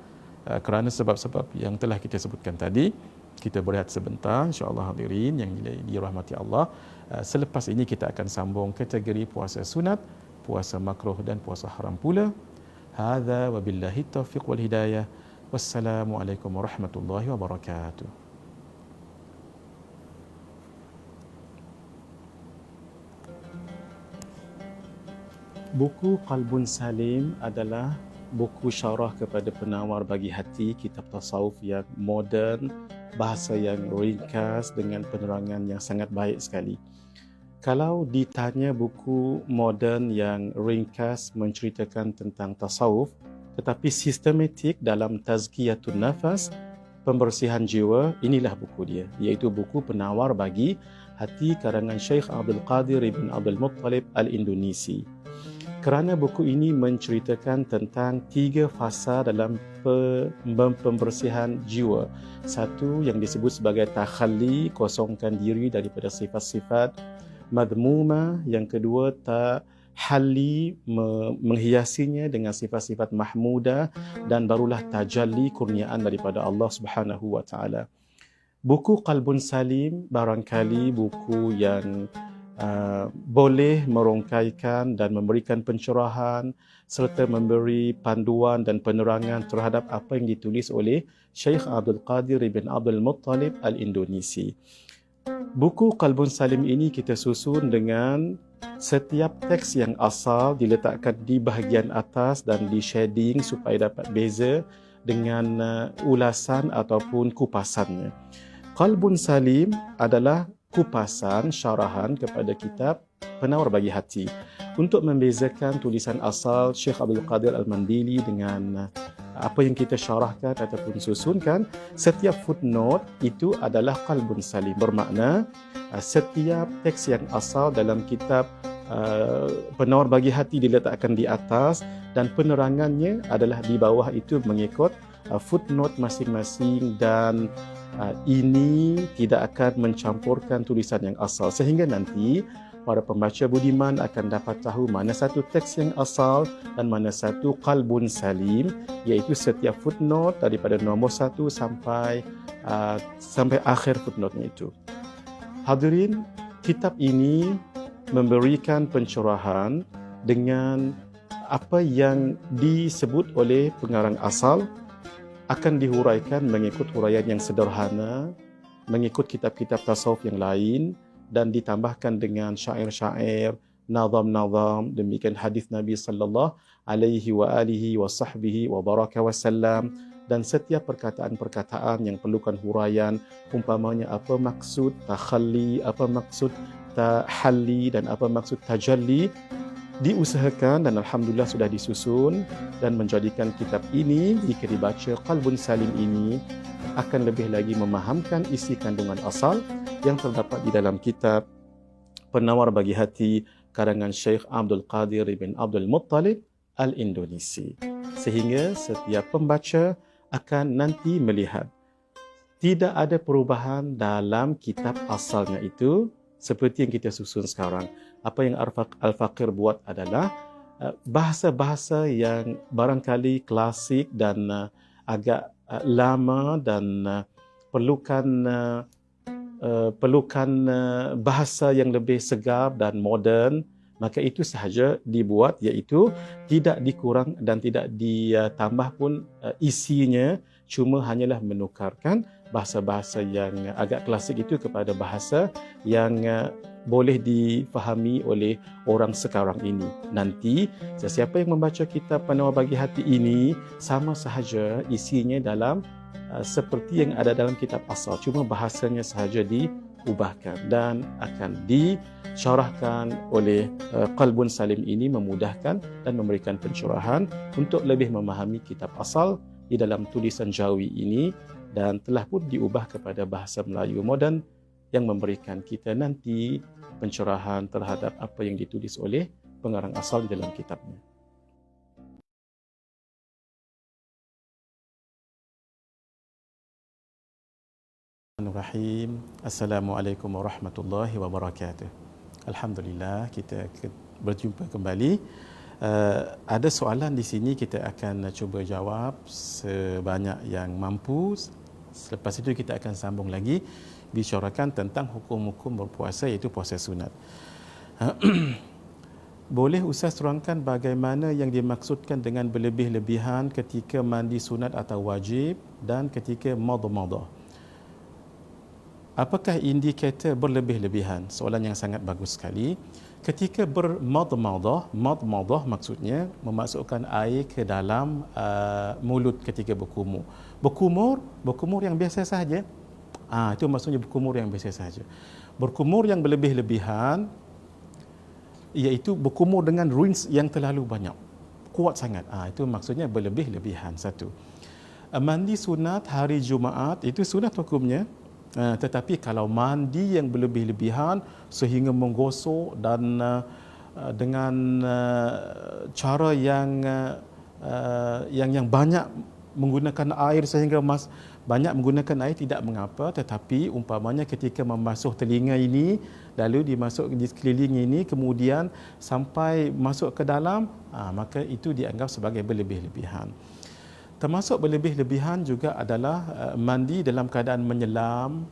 kerana sebab-sebab yang telah kita sebutkan tadi. Kita berehat sebentar, insya-Allah hadirin yang dirahmati Allah. Selepas ini kita akan sambung kategori puasa sunat, puasa makruh dan puasa haram pula. Hadza wabillahi taufiq wal hidayah. Wassalamualaikum warahmatullahi wabarakatuh. Buku Qalbun Salim adalah buku syarah kepada penawar bagi hati, kitab tasawuf yang moden, bahasa yang ringkas dengan penerangan yang sangat baik sekali. Kalau ditanya buku moden yang ringkas menceritakan tentang tasawuf tetapi sistematik dalam tazkiyatun nafas, pembersihan jiwa, inilah buku dia, iaitu buku Penawar Bagi Hati karangan Syekh Abdul Qadir ibn Abdul Muttalib Al-Indonesi. Kerana buku ini menceritakan tentang 3 fasa dalam pembersihan jiwa. Satu yang disebut sebagai takhalli, kosongkan diri daripada sifat-sifat madmumah. Yang kedua, tahalli, menghiasinya dengan sifat-sifat mahmudah. Dan barulah tajalli, kurniaan daripada Allah Subhanahu wa taala. Buku Qalbun Salim barangkali buku yang boleh merongkaikan dan memberikan pencerahan serta memberi panduan dan penerangan terhadap apa yang ditulis oleh Syekh Abdul Qadir ibn Abdul Muttalib Al-Indonesi. Buku Qalbun Salim ini kita susun dengan setiap teks yang asal diletakkan di bahagian atas dan di shading supaya dapat beza dengan ulasan ataupun kupasannya. Qalbun Salim adalah kupasan, syarahan kepada kitab Penawar Bagi Hati. Untuk membezakan tulisan asal Syekh Abdul Qadir Al-Mandili dengan apa yang kita syarahkan ataupun susunkan, setiap footnote itu adalah Qalbun Salim. Bermakna setiap teks yang asal dalam kitab Penawar Bagi Hati diletakkan di atas dan penerangannya adalah di bawah itu mengikut footnote masing-masing, dan ini tidak akan mencampurkan tulisan yang asal, sehingga nanti para pembaca budiman akan dapat tahu mana satu teks yang asal dan mana satu Qalbun Salim, iaitu setiap footnote daripada nombor 1 sampai akhir footnote-nya itu. Hadirin, kitab ini memberikan pencerahan dengan apa yang disebut oleh pengarang asal, akan dihuraikan mengikut huraian yang sederhana, mengikut kitab-kitab tasawuf yang lain, dan ditambahkan dengan syair-syair, nazam-nazam, demikian hadis Nabi sallallahu alaihi wa alihi wa sahbihi wa baraka wasallam, dan setiap perkataan-perkataan yang perlukan huraian, umpamanya apa maksud takhalli, apa maksud tahalli dan apa maksud tajalli, diusahakan dan alhamdulillah sudah disusun dan menjadikan kitab ini jika dibaca Qalbun Salim ini akan lebih lagi memahamkan isi kandungan asal yang terdapat di dalam kitab Penawar Bagi Hati karangan Syekh Abdul Qadir bin Abdul Muttalib Al-Indonesi, sehingga setiap pembaca akan nanti melihat tidak ada perubahan dalam kitab asalnya itu seperti yang kita susun sekarang. Apa yang Al-Faqir buat adalah bahasa-bahasa yang barangkali klasik dan agak lama dan perlukan bahasa yang lebih segar dan moden, maka itu sahaja dibuat, iaitu tidak dikurang dan tidak ditambah pun isinya, cuma hanyalah menukarkan bahasa-bahasa yang agak klasik itu kepada bahasa yang boleh difahami oleh orang sekarang ini. Nanti sesiapa yang membaca kitab Penawar Bagi Hati ini sama sahaja isinya dalam seperti yang ada dalam kitab asal, cuma bahasanya sahaja diubahkan dan akan disyarahkan oleh Qalbun Salim ini, memudahkan dan memberikan pencerahan untuk lebih memahami kitab asal di dalam tulisan Jawi ini, dan telah pun diubah kepada bahasa Melayu moden yang memberikan kita nanti pencerahan terhadap apa yang ditulis oleh pengarang asal di dalam kitabnya. Bismillahirrahmanirrahim. Assalamualaikum warahmatullahi wabarakatuh. Alhamdulillah, kita berjumpa kembali. Ada soalan di sini, kita akan cuba jawab sebanyak yang mampu. Selepas itu kita akan sambung lagi bicarakan tentang hukum-hukum berpuasa, iaitu puasa sunat. Boleh Ustaz terangkan bagaimana yang dimaksudkan dengan berlebih-lebihan ketika mandi sunat atau wajib dan ketika madmadah? Apakah indikator berlebih-lebihan? Soalan yang sangat bagus sekali. Ketika bermadmadah, madmadah maksudnya memasukkan air ke dalam mulut ketika berkumur. Berkumur yang biasa sahaja. Itu maksudnya berkumur yang biasa sahaja. Berkumur yang berlebih-lebihan iaitu berkumur dengan rinse yang terlalu banyak, kuat sangat. Itu maksudnya berlebih-lebihan. Satu. Mandi sunat hari Jumaat itu sunat hukumnya. Tetapi kalau mandi yang berlebih-lebihan sehingga menggosok dan dengan cara yang banyak menggunakan air sehingga banyak menggunakan air tidak mengapa, tetapi umpamanya ketika membasuh telinga ini lalu dimasuk di sekeliling ini kemudian sampai masuk ke dalam, maka itu dianggap sebagai berlebih-lebihan. Termasuk berlebih-lebihan juga adalah mandi dalam keadaan menyelam,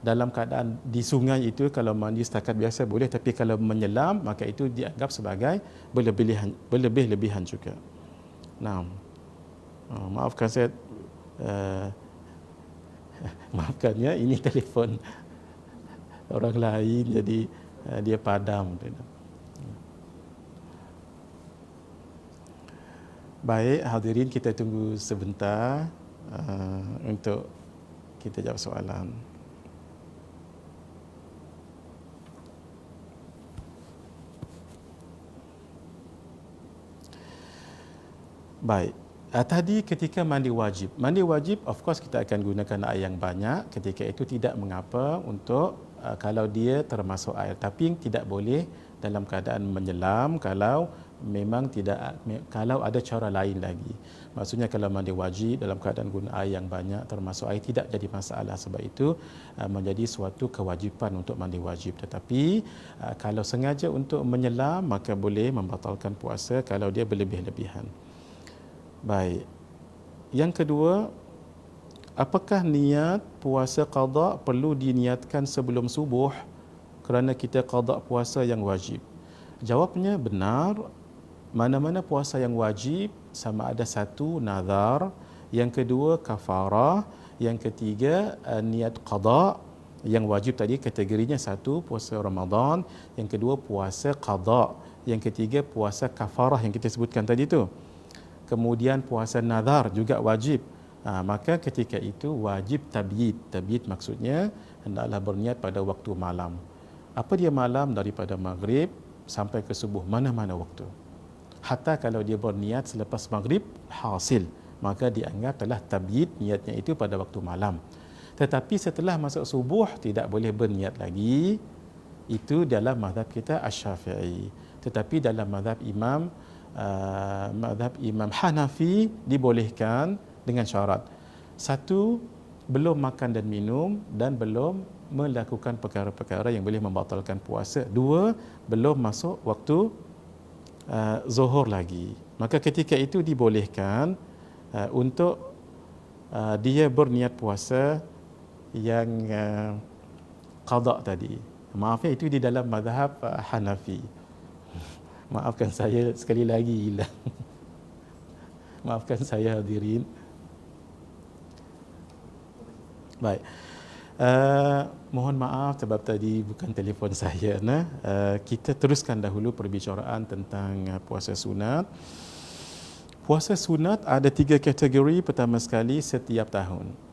dalam keadaan di sungai itu kalau mandi setakat biasa boleh, tapi kalau menyelam maka itu dianggap sebagai berlebih-lebihan juga. Nah, maafkan saya, maafkan ya, ini telefon orang lain jadi dia padam. Baik, hadirin, kita tunggu sebentar untuk kita jawab soalan. Baik, tadi ketika mandi wajib. Mandi wajib, of course kita akan gunakan air yang banyak. Ketika itu tidak mengapa untuk kalau dia termasuk air. Tapi tidak boleh dalam keadaan menyelam kalau memang tidak, kalau ada cara lain lagi. Maksudnya kalau mandi wajib dalam keadaan guna air yang banyak termasuk air tidak jadi masalah, sebab itu menjadi suatu kewajipan untuk mandi wajib. Tetapi kalau sengaja untuk menyelam maka boleh membatalkan puasa kalau dia berlebih-lebihan. Baik. Yang kedua, apakah niat puasa qada perlu diniatkan sebelum subuh kerana kita qada puasa yang wajib? Jawabnya benar. Mana-mana puasa yang wajib, sama ada satu nazar, yang kedua kafarah, yang ketiga niat qada. Yang wajib tadi kategorinya satu puasa Ramadan, yang kedua puasa qada, yang ketiga puasa kafarah yang kita sebutkan tadi tu. Kemudian puasa nazar juga wajib. Maka ketika itu wajib tabyid. Tabyid maksudnya hendaklah berniat pada waktu malam. Apa dia malam? Daripada maghrib sampai ke subuh, mana-mana waktu. Hatta kalau dia berniat selepas maghrib hasil, maka dianggap telah tabyid, niatnya itu pada waktu malam. Tetapi setelah masuk subuh tidak boleh berniat lagi. Itu dalam mazhab kita Asy-Syafi'i. Tetapi dalam mazhab Imam Hanafi dibolehkan dengan syarat. Satu, belum makan dan minum dan belum melakukan perkara-perkara yang boleh membatalkan puasa. Dua, belum masuk waktu zuhur lagi. Maka ketika itu dibolehkan untuk dia berniat puasa yang qada tadi. Maaf ya, itu di dalam mazhab Hanafi. Maafkan saya sekali lagi hilang. Maafkan saya hadirin. Baik. Mohon maaf sebab tadi bukan telefon saya. Kita teruskan dahulu perbicaraan tentang puasa sunat. Puasa sunat ada 3 kategori. Pertama sekali setiap tahun.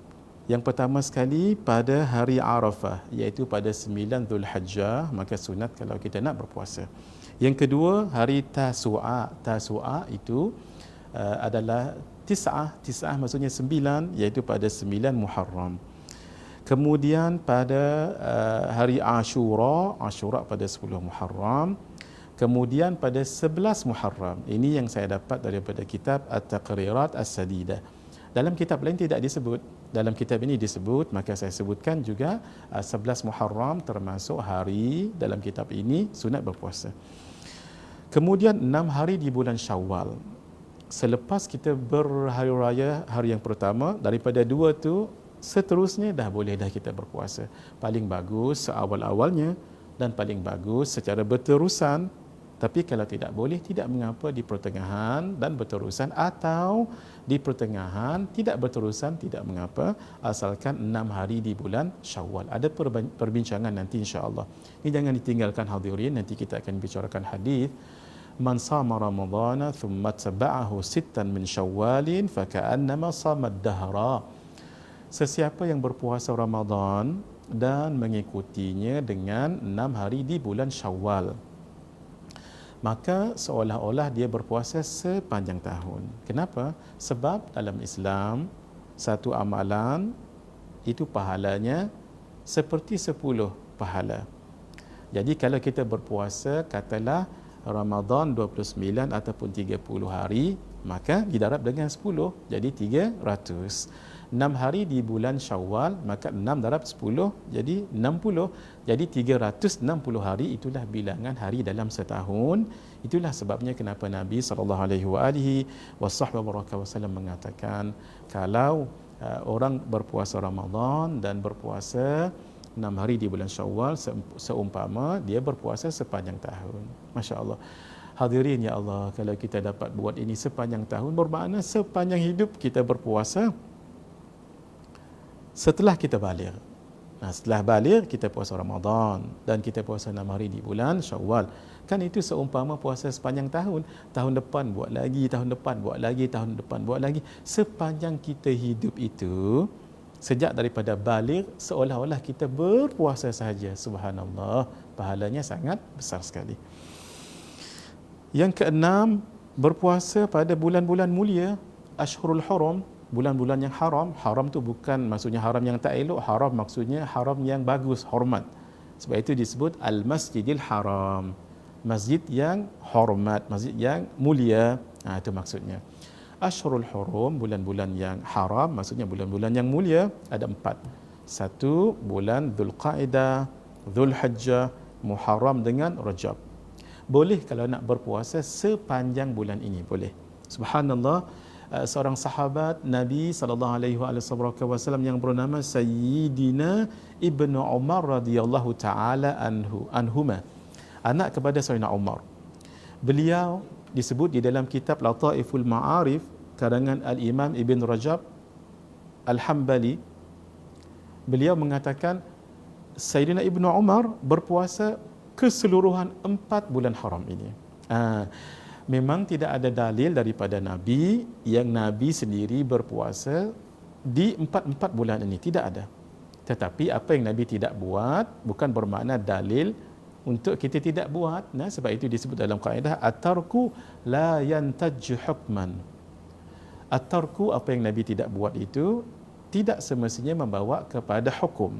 Yang pertama sekali pada hari Arafah, iaitu pada 9 Zulhijjah, maka sunat kalau kita nak berpuasa. Yang kedua hari Tasu'a. Tasu'a itu adalah tis'ah maksudnya 9, iaitu pada 9 Muharram. Kemudian pada hari Ashura pada 10 Muharram. Kemudian pada 11 Muharram. Ini yang saya dapat daripada kitab At-Taqrirat As-Sadidah. Dalam kitab lain tidak disebut. Dalam kitab ini disebut, maka saya sebutkan juga 11 Muharram termasuk hari dalam kitab ini sunat berpuasa. Kemudian 6 hari di bulan Syawal. Selepas kita berhari raya hari yang pertama, daripada 2 tu seterusnya dah boleh dah kita berpuasa. Paling bagus seawal-awalnya dan paling bagus secara berterusan. Tapi kalau tidak boleh, tidak mengapa di pertengahan dan berterusan, atau di pertengahan tidak berterusan, tidak mengapa, asalkan 6 hari di bulan Syawal. Ada perbincangan nanti insya-Allah. Ini jangan ditinggalkan hadirin, nanti kita akan bicarakan hadis man sama ramadhana thumma tabi'ahu sittan min syawalin faka'annama sama ad-dahra. Sesiapa yang berpuasa Ramadan dan mengikutinya dengan 6 hari di bulan Syawal, maka seolah-olah dia berpuasa sepanjang tahun. Kenapa? Sebab dalam Islam, satu amalan itu pahalanya seperti 10 pahala. Jadi kalau kita berpuasa, katalah Ramadan 29 ataupun 30 hari, maka didarab dengan 10, jadi 300. 6 hari di bulan Syawal, maka 6 darab 10 jadi 60. Jadi 360 hari, itulah bilangan hari dalam setahun. Itulah sebabnya kenapa Nabi SAW mengatakan, kalau orang berpuasa Ramadan dan berpuasa 6 hari di bulan Syawal, seumpama dia berpuasa sepanjang tahun. Masya Allah. Hadirin ya Allah, kalau kita dapat buat ini sepanjang tahun, bermakna sepanjang hidup kita berpuasa. Setelah kita balik, setelah balik kita puasa Ramadan dan kita puasa 6 hari di bulan Syawal. Kan itu seumpama puasa sepanjang tahun. Tahun depan buat lagi, tahun depan buat lagi, tahun depan buat lagi. Sepanjang kita hidup itu, sejak daripada balik, seolah-olah kita berpuasa sahaja. Subhanallah, pahalanya sangat besar sekali. Yang keenam, berpuasa pada bulan-bulan mulia, Ashhurul Hurum, bulan-bulan yang haram. Haram tu bukan maksudnya haram yang tak elok, haram maksudnya haram yang bagus, hormat. Sebab itu disebut Al-Masjidil Haram, masjid yang hormat, masjid yang mulia. Itu maksudnya. Ashhurul Hurum, bulan-bulan yang haram, maksudnya bulan-bulan yang mulia, ada 4. 1 bulan Dzulqa'dah, Dzulhijjah, Muharram dengan Rajab. Boleh kalau nak berpuasa sepanjang bulan ini, boleh. Subhanallah, seorang sahabat Nabi SAW yang bernama Sayyidina Ibnu Umar radhiyallahu taala anhuma, anak kepada Sayyidina Umar. Beliau disebut di dalam kitab Lataiful Ma'arif karangan Al-Imam Ibn Rajab Al-Hambali. Beliau mengatakan Sayyidina Ibnu Umar berpuasa keseluruhan 4 bulan haram ini. Memang tidak ada dalil daripada Nabi yang Nabi sendiri berpuasa di 4 bulan ini. Tidak ada. Tetapi apa yang Nabi tidak buat bukan bermakna dalil untuk kita tidak buat. Nah, sebab itu disebut dalam kaedah at-tarku la yantaj hukman. At-tarku, apa yang Nabi tidak buat itu tidak semestinya membawa kepada hukum.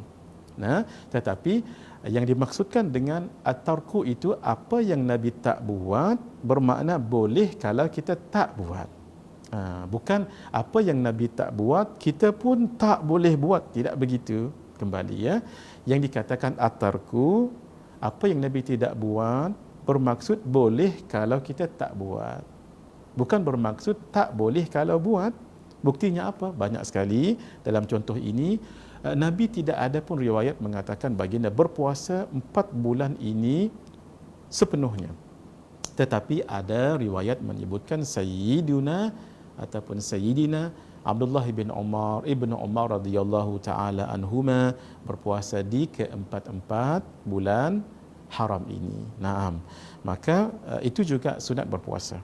Nah, tetapi yang dimaksudkan dengan at-tarku itu apa yang Nabi tak buat bermakna boleh kalau kita tak buat. Bukan apa yang Nabi tak buat kita pun tak boleh buat, tidak begitu. Kembali ya, yang dikatakan at-tarku, apa yang Nabi tidak buat bermaksud boleh kalau kita tak buat, bukan bermaksud tak boleh kalau buat. Buktinya apa? Banyak sekali dalam contoh ini. Nabi tidak ada pun riwayat mengatakan baginda berpuasa 4 bulan ini sepenuhnya. Tetapi ada riwayat menyebutkan Sayyiduna ataupun Sayyidina Abdullah bin Umar radhiyallahu taala anhuma berpuasa di ke-4 bulan haram ini. Naam. Maka itu juga sunat berpuasa.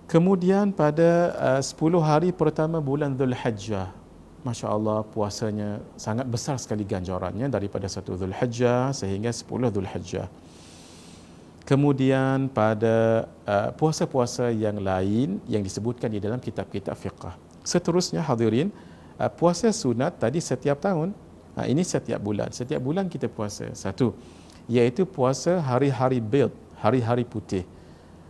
Kemudian pada 10 hari pertama bulan Zulhijjah, Masya Allah, puasanya sangat besar sekali ganjarannya daripada 1 Zulhijjah sehingga 10 Zulhijjah. Kemudian pada puasa-puasa yang lain yang disebutkan di dalam kitab-kitab fiqh. Seterusnya hadirin, puasa sunat tadi setiap tahun. Ini setiap bulan. Setiap bulan kita puasa. Satu, iaitu puasa hari-hari bid, hari-hari putih.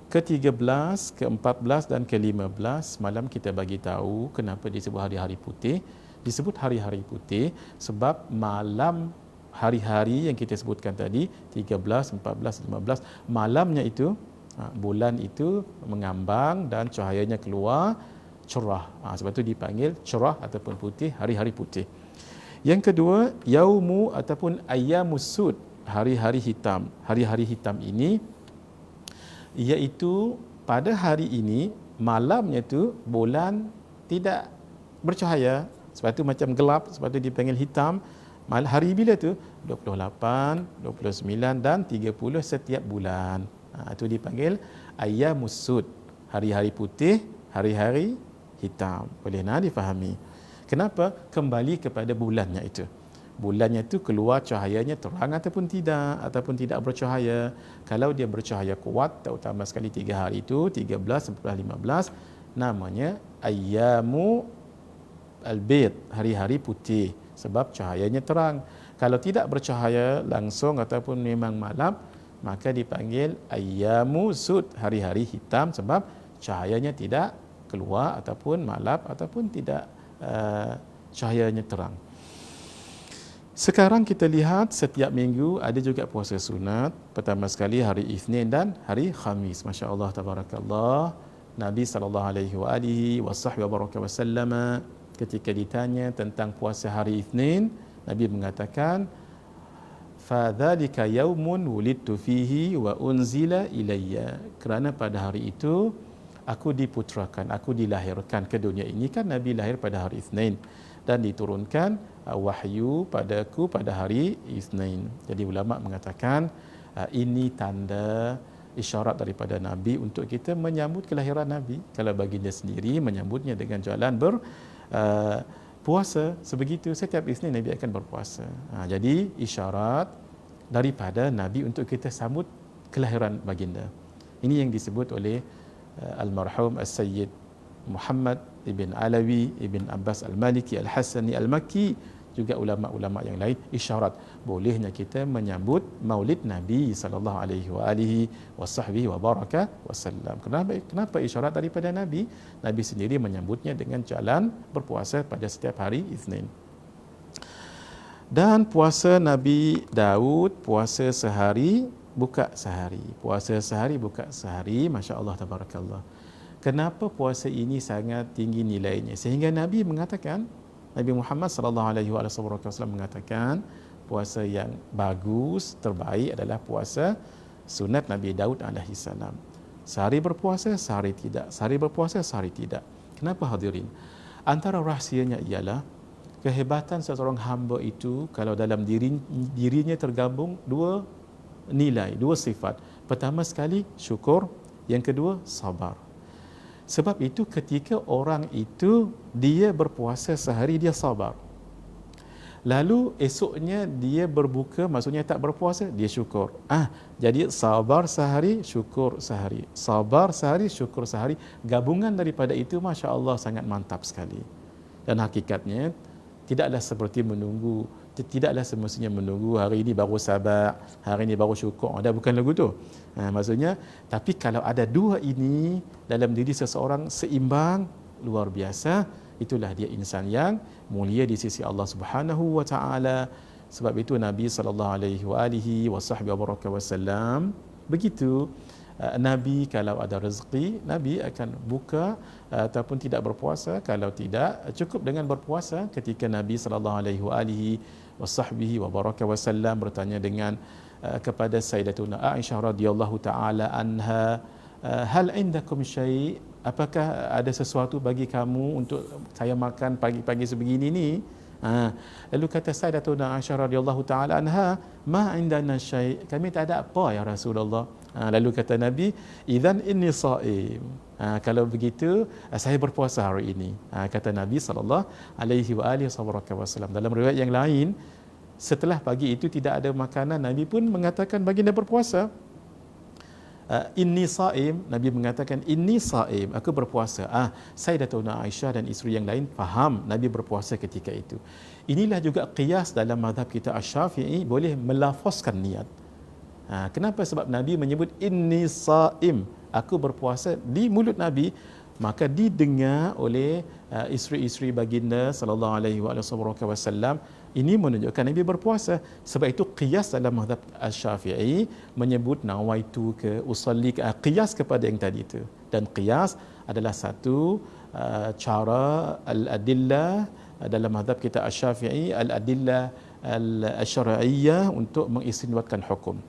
Ke-13, ke-14 dan ke-15 malam kita bagi tahu kenapa disebut hari-hari putih. Disebut hari-hari putih sebab malam hari-hari yang kita sebutkan tadi 13, 14, 15, malamnya itu bulan itu mengambang dan cahayanya keluar cerah. Sebab itu dipanggil cerah ataupun putih, hari-hari putih. Yang kedua, yaumu ataupun ayyamus sud, hari-hari hitam. Hari-hari hitam ini iaitu pada hari ini malamnya tu bulan tidak bercahaya, sebab tu macam gelap, sebab tu dipanggil hitam. Hari bila tu? 28, 29 dan 30 setiap bulan. Itu dipanggil ayyamus sud, hari-hari putih, hari-hari hitam. Boleh nak difahami? Kenapa? Kembali kepada bulannya itu. Bulannya itu keluar cahayanya terang ataupun tidak bercahaya. Kalau dia bercahaya kuat, terutama sekali 3 hari itu, 13, 14, 15, namanya ayyamu al-bid, hari-hari putih, sebab cahayanya terang. Kalau tidak bercahaya langsung ataupun memang malam, maka dipanggil ayyamu sud, hari-hari hitam, sebab cahayanya tidak keluar ataupun malap ataupun tidak cahayanya terang. Sekarang kita lihat setiap minggu ada juga puasa sunat. Pertama sekali hari Isnin dan hari Khamis. Masya Allah, tabarakallah. Nabi SAW ketika ditanya tentang puasa hari Isnin, Nabi mengatakan, "Fadzalika yaumun wulidtu fihi wa unzila ilayya." Kerana pada hari itu aku diputrakan, aku dilahirkan ke dunia ini. Kan Nabi lahir pada hari Isnin dan diturunkan wahyu padaku pada hari Isnin. Jadi ulama mengatakan ini tanda isyarat daripada Nabi untuk kita menyambut kelahiran Nabi. Kalau baginda sendiri menyambutnya dengan jalan puasa, sebegitu setiap Isnin Nabi akan berpuasa. Jadi isyarat daripada Nabi untuk kita sambut kelahiran baginda. Ini yang disebut oleh almarhum As-Sayyid Muhammad ibn Alawi ibn Abbas Al-Maliki Al-Hasani Al-Makki, juga ulama-ulama yang lain, isyarat bolehnya kita menyambut maulid Nabi sallallahu alaihi wasallam. Kenapa isyarat daripada Nabi? Nabi sendiri menyambutnya dengan jalan berpuasa pada setiap hari Isnin. Dan puasa Nabi Daud, puasa sehari buka sehari. Puasa sehari buka sehari, masya-Allah tabarakallah. Kenapa puasa ini sangat tinggi nilainya? Sehingga Nabi mengatakan, Nabi Muhammad sallallahu alaihi wasallam mengatakan puasa yang bagus, terbaik adalah puasa sunat Nabi Daud alaihi salam. Sehari berpuasa, sehari tidak. Sehari berpuasa, sehari tidak. Kenapa hadirin? Antara rahsianya ialah kehebatan seseorang hamba itu kalau dalam dirinya tergabung dua nilai, dua sifat. Pertama sekali syukur, Yang kedua, sabar. Sebab itu ketika orang itu dia berpuasa sehari, dia sabar. Lalu esoknya dia berbuka, maksudnya tak berpuasa, dia syukur. Jadi sabar sehari, syukur sehari. Sabar sehari, syukur sehari. Gabungan daripada itu, Masya Allah, sangat mantap sekali. Dan hakikatnya, tidaklah seperti menunggu, tidaklah semestinya menunggu hari ini baru sabar, hari ini baru syukur. Bukan lagu tu. Maksudnya, tapi kalau ada dua ini dalam diri seseorang seimbang, luar biasa, itulah dia insan yang mulia di sisi Allah Subhanahu wa taala. Sebab itu Nabi sallallahu alaihi wasallam begitu. Nabi kalau ada rezeki, Nabi akan buka ataupun tidak berpuasa. Kalau tidak, cukup dengan berpuasa. Ketika Nabi sallallahu alaihi wasallam bertanya dengan kepada Sayyidatuna Aisyah radhiyallahu taala anha, hal indakum syai', apakah ada sesuatu bagi kamu untuk saya makan pagi-pagi sebegini ni? Lalu kata Sayyidatuna Aisyah radhiyallahu taala anha, ma indana syai', kami tak ada apa ya Rasulullah. Lalu kata Nabi, idzan inni shaim. Kalau begitu saya berpuasa hari ini. Kata Nabi sallallahu alaihi wasallam. Dalam riwayat yang lain, setelah pagi itu tidak ada makanan, Nabi pun mengatakan baginda berpuasa. Inni saim, Nabi mengatakan inni saim, aku berpuasa. Sayyidatuna Aisyah dan isteri yang lain faham Nabi berpuasa ketika itu. Inilah juga qiyas dalam mazhab kita Asy-Syafi'i, boleh melafazkan niat. Kenapa? Sebab Nabi menyebut inni saim, aku berpuasa di mulut Nabi, maka didengar oleh isteri-isteri baginda sallallahu alaihi wasallam. Ini menunjukkan Nabi berpuasa. Sebab itu qiyas dalam mazhab Asy-Syafi'i menyebut nawaitu ke usalli ke, qiyas kepada yang tadi itu. Dan qiyas adalah satu cara al-adillah dalam mazhab kita Asy-Syafi'i, al-adillah al-syar'iyyah untuk mengistinbatkan hukum.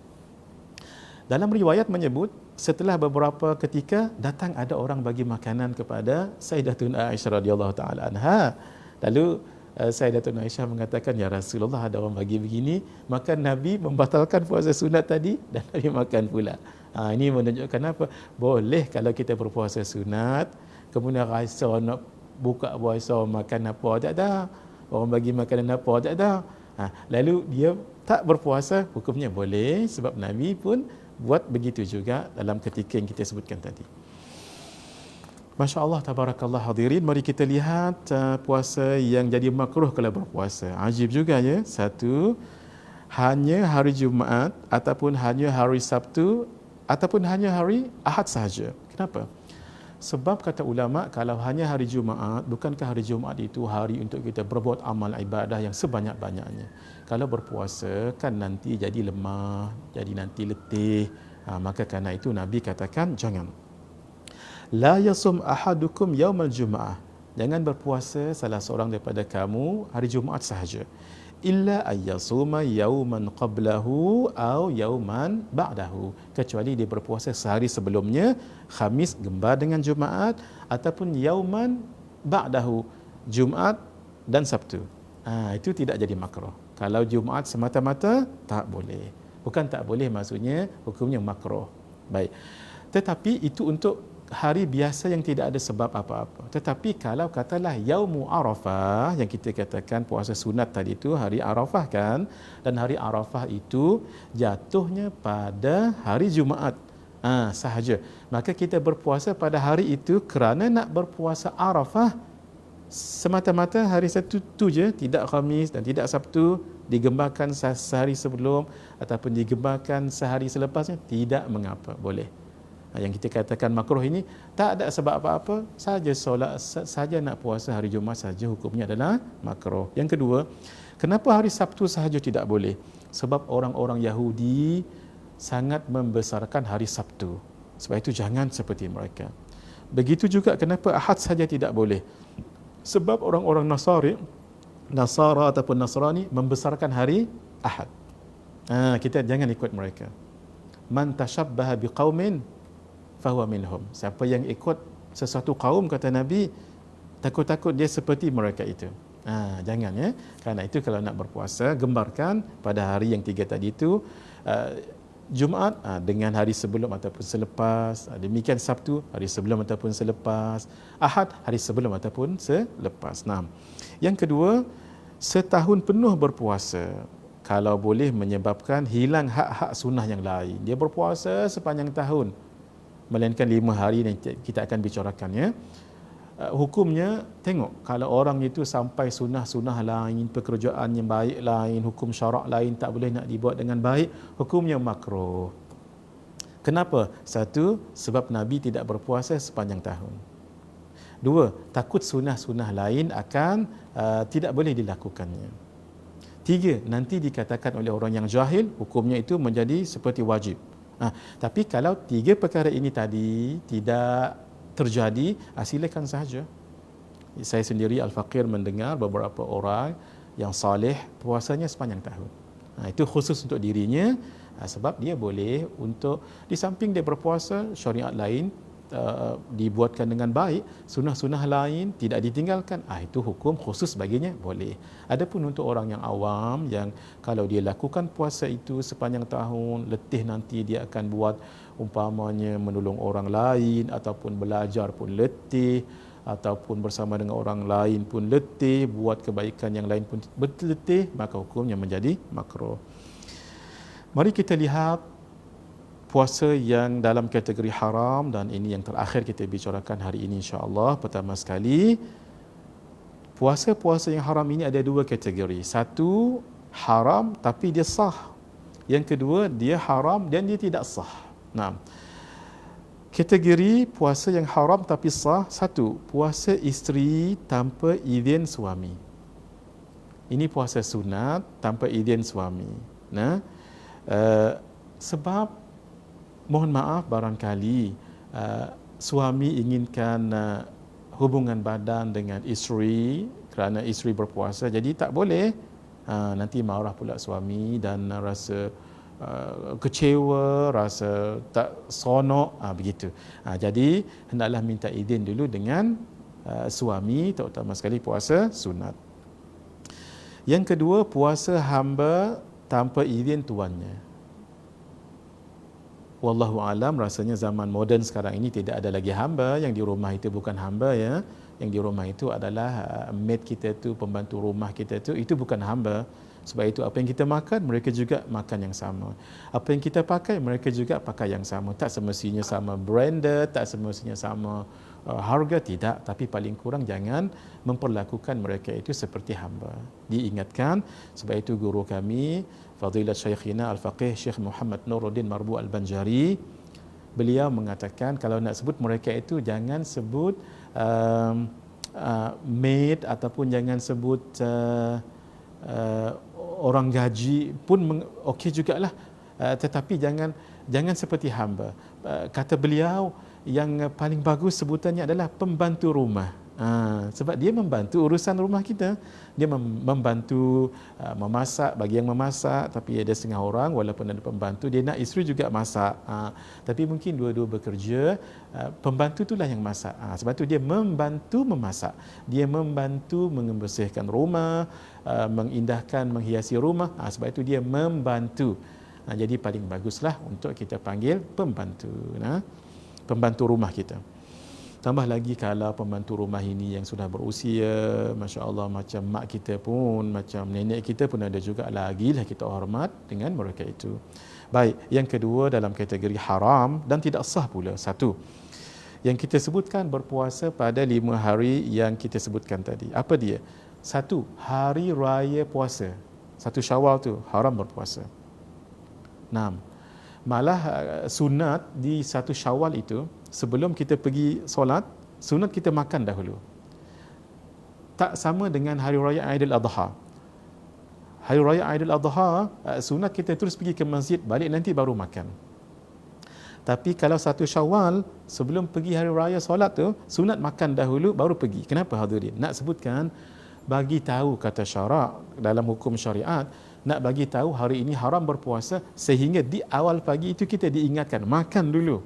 Dalam riwayat menyebut, setelah beberapa ketika datang ada orang bagi makanan kepada Sayyidatuna Aisyah radhiyallahu taala anha. Lalu Sayyidatuna Aisyah mengatakan, ya Rasulullah, ada orang bagi begini, maka Nabi membatalkan puasa sunat tadi dan Nabi makan pula. Ini menunjukkan apa? Boleh kalau kita berpuasa sunat, kemudian rasa nak buka puasa makan apa, tak ada. Orang bagi makanan apa, tak ada. Lalu dia tak berpuasa, hukumnya boleh, sebab Nabi pun buat begitu juga dalam ketika yang kita sebutkan tadi. Masya Allah, tabarakallah hadirin. Mari kita lihat puasa yang jadi makruh kalau berpuasa. Ajib juga ya. Satu, hanya hari Jumaat ataupun hanya hari Sabtu ataupun hanya hari Ahad sahaja. Kenapa? Sebab kata ulama, kalau hanya hari Jumaat, bukankah hari Jumaat itu hari untuk kita berbuat amal ibadah yang sebanyak-banyaknya? Kalau berpuasa kan nanti jadi lemah, jadi nanti letih. Maka kerana itu Nabi katakan jangan. La yasum ahadukum yaumal Jumaah. Jangan berpuasa salah seorang daripada kamu hari Jumaat sahaja. Illa ayyasuma yauman qablahu au yauman ba'dahu, kecuali dia berpuasa sehari sebelumnya, Khamis gembar dengan Jumaat, ataupun yauman ba'dahu, Jumaat dan Sabtu. Itu tidak jadi makruh. Kalau Jumaat semata-mata tak boleh. Bukan tak boleh, maksudnya hukumnya makruh. Baik. Tetapi itu untuk hari biasa yang tidak ada sebab apa-apa. Tetapi kalau katalah Yaumu Arafah, yang kita katakan puasa sunat tadi itu hari Arafah kan, dan hari Arafah itu jatuhnya pada hari Jumaat sahaja, maka kita berpuasa pada hari itu kerana nak berpuasa Arafah semata-mata hari Sabtu tu je, tidak Khamis dan tidak Sabtu, digembarkan sehari sebelum ataupun digembarkan sehari selepasnya, tidak mengapa, boleh. Yang kita katakan makruh ini tak ada sebab apa-apa, saja solat saja nak puasa hari Jumaat saja, hukumnya adalah makruh. Yang kedua, kenapa hari Sabtu sahaja tidak boleh? Sebab orang-orang Yahudi sangat membesarkan hari Sabtu. Sebab itu jangan seperti mereka. Begitu juga kenapa Ahad saja tidak boleh? Sebab orang-orang Nasara ataupun Nasrani membesarkan hari Ahad. Kita jangan ikut mereka. Man tashabbaha biqaumin fahuwa minhum. Siapa yang ikut sesuatu kaum, kata Nabi, takut-takut dia seperti mereka itu. Jangan ya. Kerana itu kalau nak berpuasa, gembarkan pada hari yang 3 tadi itu. Jumaat dengan hari sebelum ataupun selepas. Demikian Sabtu, hari sebelum ataupun selepas. Ahad, hari sebelum ataupun selepas. Nah, yang kedua, setahun penuh berpuasa kalau boleh menyebabkan hilang hak-hak sunnah yang lain. Dia berpuasa sepanjang tahun, melainkan 5 hari yang kita akan bicarakan, ya. Hukumnya, tengok, kalau orang itu sampai sunnah-sunnah lain, pekerjaan yang baik lain, hukum syarak lain tak boleh nak dibuat dengan baik, hukumnya makruh. Kenapa? Satu, sebab Nabi tidak berpuasa sepanjang tahun. Dua, takut sunnah-sunnah lain akan tidak boleh dilakukannya. Tiga, nanti dikatakan oleh orang yang jahil, hukumnya itu menjadi seperti wajib. Tapi kalau tiga perkara ini tadi tidak terjadi, silakan sahaja. Saya sendiri Al-Faqir mendengar beberapa orang yang saleh puasanya sepanjang tahun. Itu khusus untuk dirinya, sebab dia boleh untuk, di samping dia berpuasa, syariat lain dibuatkan dengan baik, sunnah-sunnah lain tidak ditinggalkan, itu hukum khusus baginya, boleh. Adapun untuk orang yang awam, yang kalau dia lakukan puasa itu sepanjang tahun, letih nanti dia akan buat, umpamanya menolong orang lain, ataupun belajar pun letih, ataupun bersama dengan orang lain pun letih, buat kebaikan yang lain pun letih, maka hukumnya menjadi makruh. Mari kita lihat puasa yang dalam kategori haram, dan ini yang terakhir kita bicarakan hari ini insya-Allah. Pertama sekali, puasa-puasa yang haram ini ada dua kategori. Satu, haram tapi dia sah. Yang kedua, dia haram dan dia tidak sah. Nah, kategori puasa yang haram tapi sah. Satu, puasa isteri tanpa izin suami. Ini puasa sunat tanpa izin suami. Nah, sebab mohon maaf, barangkali suami inginkan hubungan badan dengan isteri kerana isteri berpuasa, jadi tak boleh. Nanti marah pula suami dan rasa kecewa, rasa tak sonok, begitu. Jadi hendaklah minta izin dulu dengan suami, terutama sekali puasa sunat. Yang kedua, puasa hamba tanpa izin tuannya. Wallahu alam, rasanya zaman moden sekarang ini tidak ada lagi hamba. Yang di rumah itu bukan hamba, ya. Yang di rumah itu adalah maid kita tu, pembantu rumah kita tu, itu bukan hamba. Sebab itu apa yang kita makan, mereka juga makan yang sama. Apa yang kita pakai, mereka juga pakai yang sama. Tak semestinya sama branded, tak semestinya sama harga, tidak. Tapi paling kurang jangan memperlakukan mereka itu seperti hamba. Diingatkan, sebab itu guru kami Fadilat Syekhina Al-Faqih Syekh Muhammad Nuruddin Marbu Al-Banjari, beliau mengatakan kalau nak sebut mereka itu jangan sebut maid, ataupun jangan sebut orang gaji pun okey jugalah, tetapi jangan seperti hamba. Kata beliau, yang paling bagus sebutannya adalah pembantu rumah. Sebab dia membantu urusan rumah kita. Dia membantu memasak bagi yang memasak, tapi ada setengah orang walaupun ada pembantu, dia nak isteri juga masak. Tapi mungkin dua-dua bekerja, pembantu itulah yang masak. Sebab tu dia membantu memasak. Dia membantu membersihkan rumah, mengindahkan, menghiasi rumah. Sebab itu dia membantu. Jadi paling baguslah untuk kita panggil pembantu. Pembantu rumah kita. Tambah lagi kalau pembantu rumah ini yang sudah berusia, Masya Allah, macam mak kita pun, macam nenek kita pun ada juga, lagilah kita hormat dengan mereka itu. Baik, yang kedua dalam kategori haram dan tidak sah pula. Satu, yang kita sebutkan berpuasa pada 5 hari yang kita sebutkan tadi. Apa dia? Satu, hari raya puasa. 1 Syawal tu haram berpuasa. 6. Malah sunat di 1 Syawal itu, sebelum kita pergi solat, sunat kita makan dahulu. Tak sama dengan hari raya Aidil Adha. Hari raya Aidil Adha, sunat kita terus pergi ke masjid, balik nanti baru makan. Tapi kalau 1 Syawal, sebelum pergi hari raya solat tu, sunat makan dahulu baru pergi. Kenapa hadirin? Nak sebutkan, bagi tahu kata syarak dalam hukum syariat, nak bagi tahu hari ini haram berpuasa, sehingga di awal pagi itu kita diingatkan makan dulu,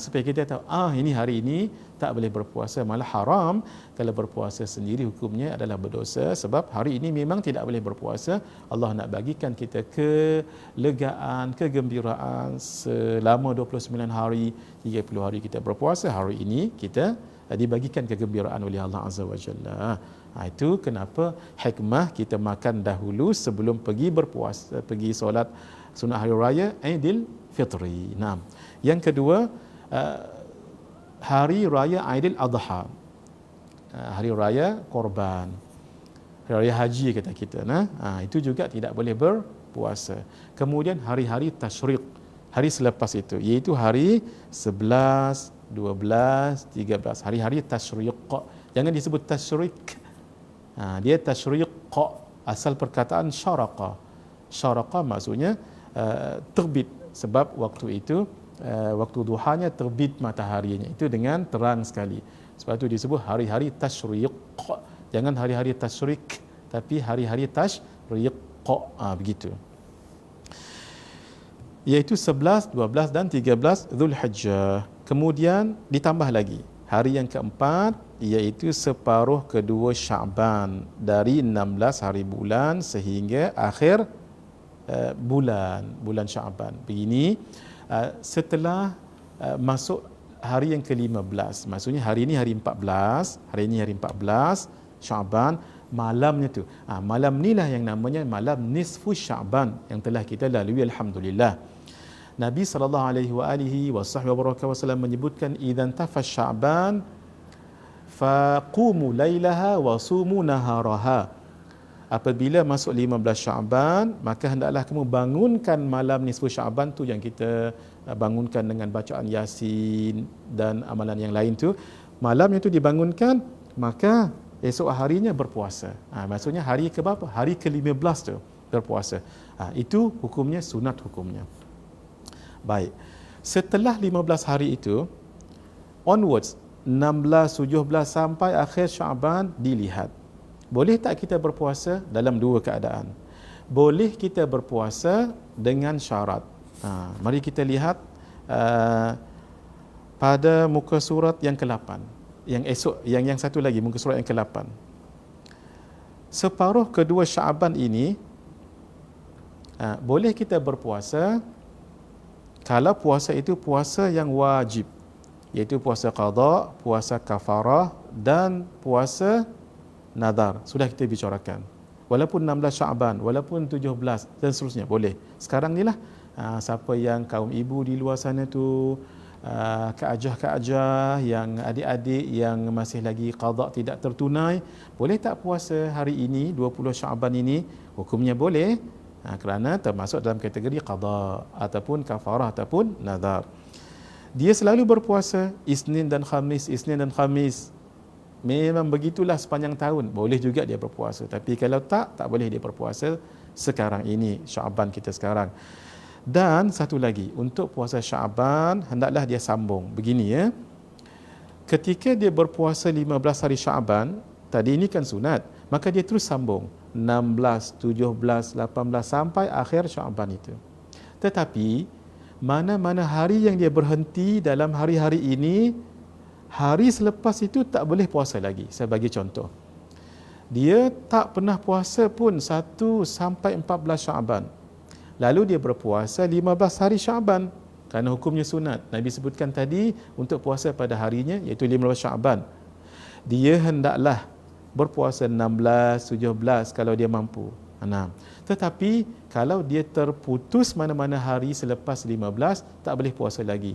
supaya kita tahu ini hari ini tak boleh berpuasa, malah haram. Kalau berpuasa sendiri hukumnya adalah berdosa, sebab hari ini memang tidak boleh berpuasa. Allah nak bagikan kita kelegaan, kegembiraan selama 29 hari, 30 hari kita berpuasa. Hari ini kita dibagikan kegembiraan oleh Allah Azza wa Jalla. Itu kenapa hikmah kita makan dahulu sebelum pergi berpuasa, pergi solat sunat hari raya Aidil Fitri. Nah, yang kedua, hari raya Aidil Adha, hari raya korban, hari raya haji kata kita. Itu juga tidak boleh berpuasa. Kemudian hari-hari tasyrik, hari selepas itu, iaitu hari 11, 12, 13, hari-hari tasyrik. Jangan disebut tasyrik. Dia tasyrik, asal perkataan syaraqa. Syaraqa maksudnya terbit, sebab waktu itu waktu duhanya terbit mataharinya itu dengan terang sekali. Sebab itu disebut hari-hari tasyrik. Jangan hari-hari tasyrik, tapi hari-hari tasyrik. Begitu. Iaitu 11, 12 dan 13 Zulhijjah. Kemudian ditambah lagi hari yang keempat, iaitu separuh kedua Syaban, dari 16 hari bulan sehingga akhir bulan Syaban. Begini, setelah masuk hari yang ke-15, maksudnya hari ini hari 14, Syaban, malamnya tu. Malam inilah yang namanya malam nisfu Syaban yang telah kita lalui, alhamdulillah. Nabi SAW menyebutkan, idzan tafa Syaban faqumu lailaha wa sumu naharaha. Apabila masuk 15 Syaban, maka hendaklah kamu bangunkan malam nisfu Syaban tu yang kita bangunkan dengan bacaan Yasin dan amalan yang lain tu. Malam itu dibangunkan, maka esok harinya berpuasa. Maksudnya hari ke berapa? Hari ke-15 tu berpuasa. Itu hukumnya, sunat hukumnya. Baik. Setelah 15 hari itu onwards, 16, 17 sampai akhir Syaban dilihat. Boleh tak kita berpuasa? Dalam dua keadaan. Boleh kita berpuasa dengan syarat. Mari kita lihat pada muka surat yang ke-8. Yang esok, yang satu lagi, muka surat yang ke-8. Separuh kedua Syaban ini, boleh kita berpuasa kalau puasa itu puasa yang wajib, iaitu puasa qada, puasa kafarah dan puasa nadar. Sudah kita bicarakan. Walaupun 16 Syaban, walaupun 17 dan seterusnya, boleh. Sekarang ni lah, siapa yang kaum ibu di luar sana tu, keajah-keajah, yang adik-adik yang masih lagi qada tidak tertunai, boleh tak puasa hari ini 20 Syaban ini? Hukumnya boleh, kerana termasuk dalam kategori qada ataupun kafarah ataupun nadar. Dia selalu berpuasa Isnin dan Khamis. Memang begitulah sepanjang tahun. Boleh juga dia berpuasa. Tapi kalau tak boleh dia berpuasa sekarang ini, Syaban kita sekarang. Dan satu lagi, untuk puasa Syaban, hendaklah dia sambung. Begini ya, ketika dia berpuasa 15 hari Syaban, tadi ini kan sunat, maka dia terus sambung 16, 17, 18 sampai akhir Syaban itu. Tetapi mana-mana hari yang dia berhenti dalam hari-hari ini, hari selepas itu tak boleh puasa lagi. Saya bagi contoh. Dia tak pernah puasa pun 1 sampai 14 Syaban. Lalu dia berpuasa 15 hari Syaban. Kerana hukumnya sunat. Nabi sebutkan tadi untuk puasa pada harinya, iaitu 15 Syaban. Dia hendaklah berpuasa 16, 17 kalau dia mampu. Tetapi kalau dia terputus mana-mana hari selepas 15, tak boleh puasa lagi.